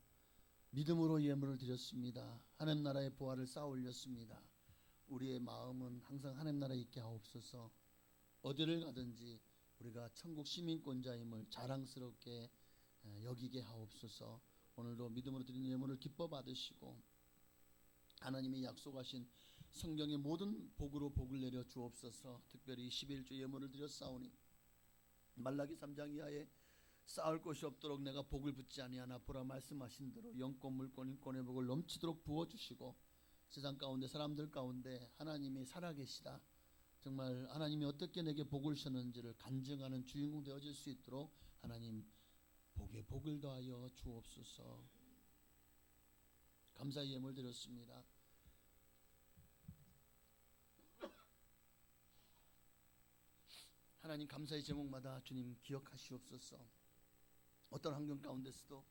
믿음으로 예물을 드렸습니다. 하나님 나라의 보화를 쌓아 올렸습니다. 우리의 마음은 항상 하나님 나라에 있게 하옵소서. 어디를 가든지 우리가 천국 시민권자임을 자랑스럽게 여기게 하옵소서. 오늘도 믿음으로 드린 예물을 기뻐 받으시고 하나님이 약속하신 성경의 모든 복으로 복을 내려 주옵소서. 특별히 11조 예물을 드렸사오니 말라기 3장 이하에 쌓을 것이 없도록 내가 복을 붓지 아니하나 보라 말씀하신 대로 영권 물권 인권의 복을 넘치도록 부어주시고 세상 가운데 사람들 가운데 하나님이 살아계시다, 정말 하나님이 어떻게 내게 복을 주셨는지를 간증하는 주인공 되어질 수 있도록 하나님 복에 복을 더하여 주옵소서. 감사의 예물 드렸습니다. 하나님 감사의 제목마다 주님 기억하시옵소서. 어떤 환경 가운데서도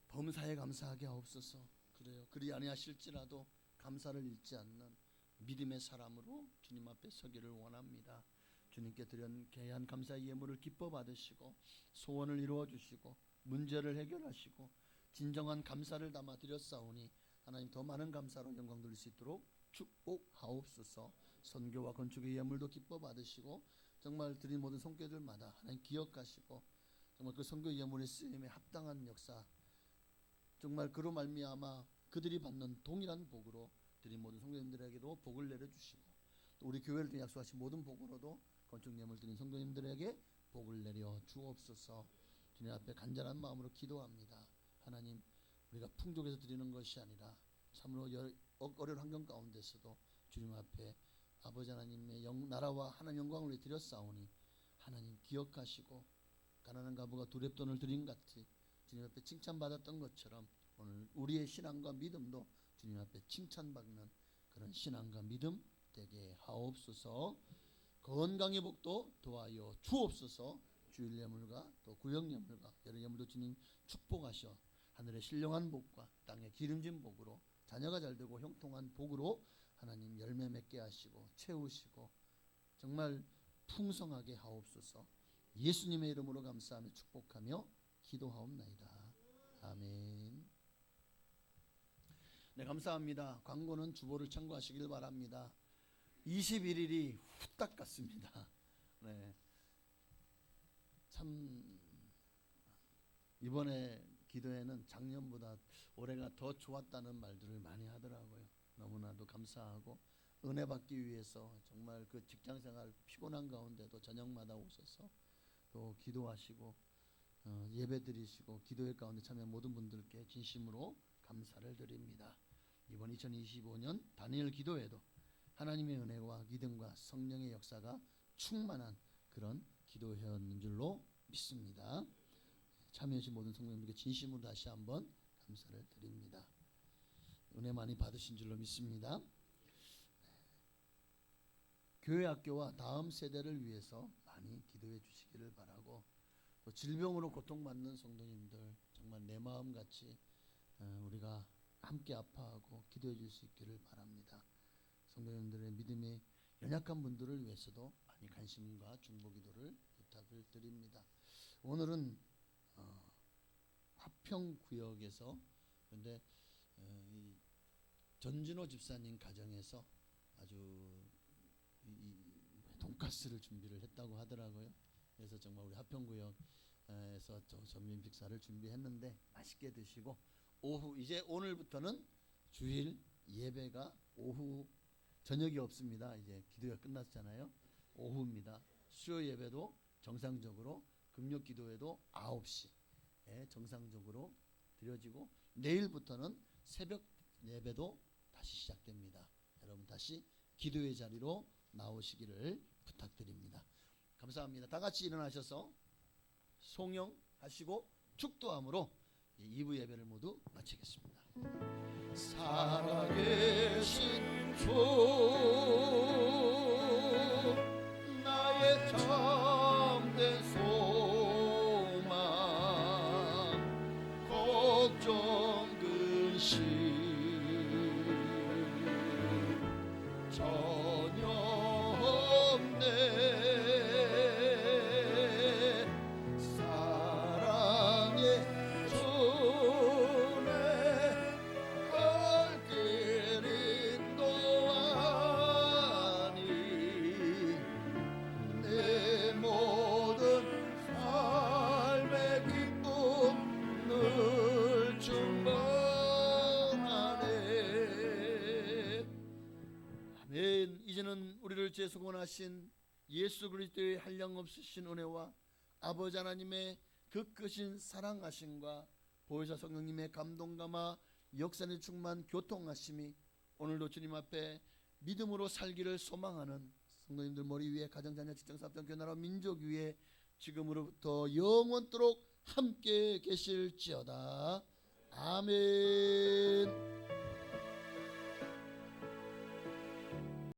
범사에 감사하게 하옵소서. 그래요. 그리 아니하실지라도 감사를 잃지 않는 믿음의 사람으로 주님 앞에 서기를 원합니다. 주님께 드린 귀한 감사의 예물을 기뻐 받으시고 소원을 이루어 주시고 문제를 해결하시고 진정한 감사를 담아 드렸사오니 하나님 더 많은 감사로 영광 돌릴 수 있도록 축복하옵소서. 선교와 건축의 예물도 기뻐 받으시고 정말 드린 모든 손길들마다 하나님 기억하시고 정말 그 선교 예물의 쓰임에 합당한 역사, 정말 그로 말미암아 그들이 받는 동일한 복으로 드린 모든 성도님들에게도 복을 내려주시고 또 우리 교회를 통해 약속하신 모든 복으로도 건축 예물 드린 성도님들에게 복을 내려 주옵소서. 주님 앞에 간절한 마음으로 기도합니다. 하나님, 우리가 풍족해서 드리는 것이 아니라 참으로 어려운 환경 가운데서도 주님 앞에 아버지 하나님의 나라와 하나님 영광을 위해 드렸사오니 하나님 기억하시고 가난한 가부가 두렙돈을 드린 같이 주님 앞에 칭찬받았던 것처럼 오늘 우리의 신앙과 믿음도 주님 앞에 칭찬받는 그런 신앙과 믿음 되게 하옵소서. 건강의 복도 도와여 주옵소서. 주일 예물과 또 구역 예물과 여러 예물도 주님 축복하셔 하늘의 신령한 복과 땅의 기름진 복으로 자녀가 잘되고 형통한 복으로 하나님 열매 맺게 하시고 채우시고 정말 풍성하게 하옵소서. 예수님의 이름으로 감사하며 축복하며 기도하옵나이다. 아멘. 네, 감사합니다. 광고는 주보를 참고하시길 바랍니다. 21일이 후딱 갔습니다. 네, 참 이번에 기도회는 작년보다 올해가 더 좋았다는 말들을 많이 하더라고요. 너무나도 감사하고 은혜 받기 위해서 정말 그 직장생활 피곤한 가운데도 저녁마다 오셔서 또 기도하시고 예배 드리시고 기도회 가운데 참여한 모든 분들께 진심으로 감사를 드립니다. 이번 2025년 다니엘 기도회도 하나님의 은혜와 믿음과 성령의 역사가 충만한 그런 기도회였는 줄로 믿습니다. 참여해주신 모든 성도님들께 진심으로 다시 한번 감사를 드립니다. 은혜 많이 받으신 줄로 믿습니다. 교회 학교와 다음 세대를 위해서 많이 기도해 주시기를 바라고 또 질병으로 고통받는 성도님들 정말 내 마음같이 우리가 함께 아파하고 기도해 줄 수 있기를 바랍니다. 성도님들의 믿음이 연약한 분들을 위해서도 많이 관심과 중보 기도를 부탁을 드립니다. 오늘은 화평구역에서 그런데 이 전진호 집사님 가정에서 아주 돈가스를 준비를 했다고 하더라고요. 그래서 정말 우리 화평구역에서 점심 식사를 준비했는데 맛있게 드시고 오후 이제 오늘부터는 주일 예배가 오후 저녁이 없습니다. 이제 기도가 끝났잖아요. 오후입니다. 수요 예배도 정상적으로 금요 기도회도 9시에 정상적으로 드려지고 내일부터는 새벽 예배도 다시 시작됩니다. 여러분 다시 기도의 자리로 나오시기를 부탁드립니다. 감사합니다. 다 같이 일어나셔서 송영하시고 축도함으로 2부 예배를 모두 마치겠습니다. 살아계신 주 나의 참된 소망 걱정 근심 전혀 십자가에서 수고하신 예수 그리스도의 한량없으신 은혜와 아버지 하나님의 그 크신 사랑하심과 보혜사 성령님의 감동감화 역사의 충만 교통하심이 오늘도 주님 앞에 믿음으로 살기를 소망하는 성도님들 머리 위에 가정자녀 직장사업장 교나라 민족 위에 지금으로부터 영원토록 함께 계실지어다. 아멘.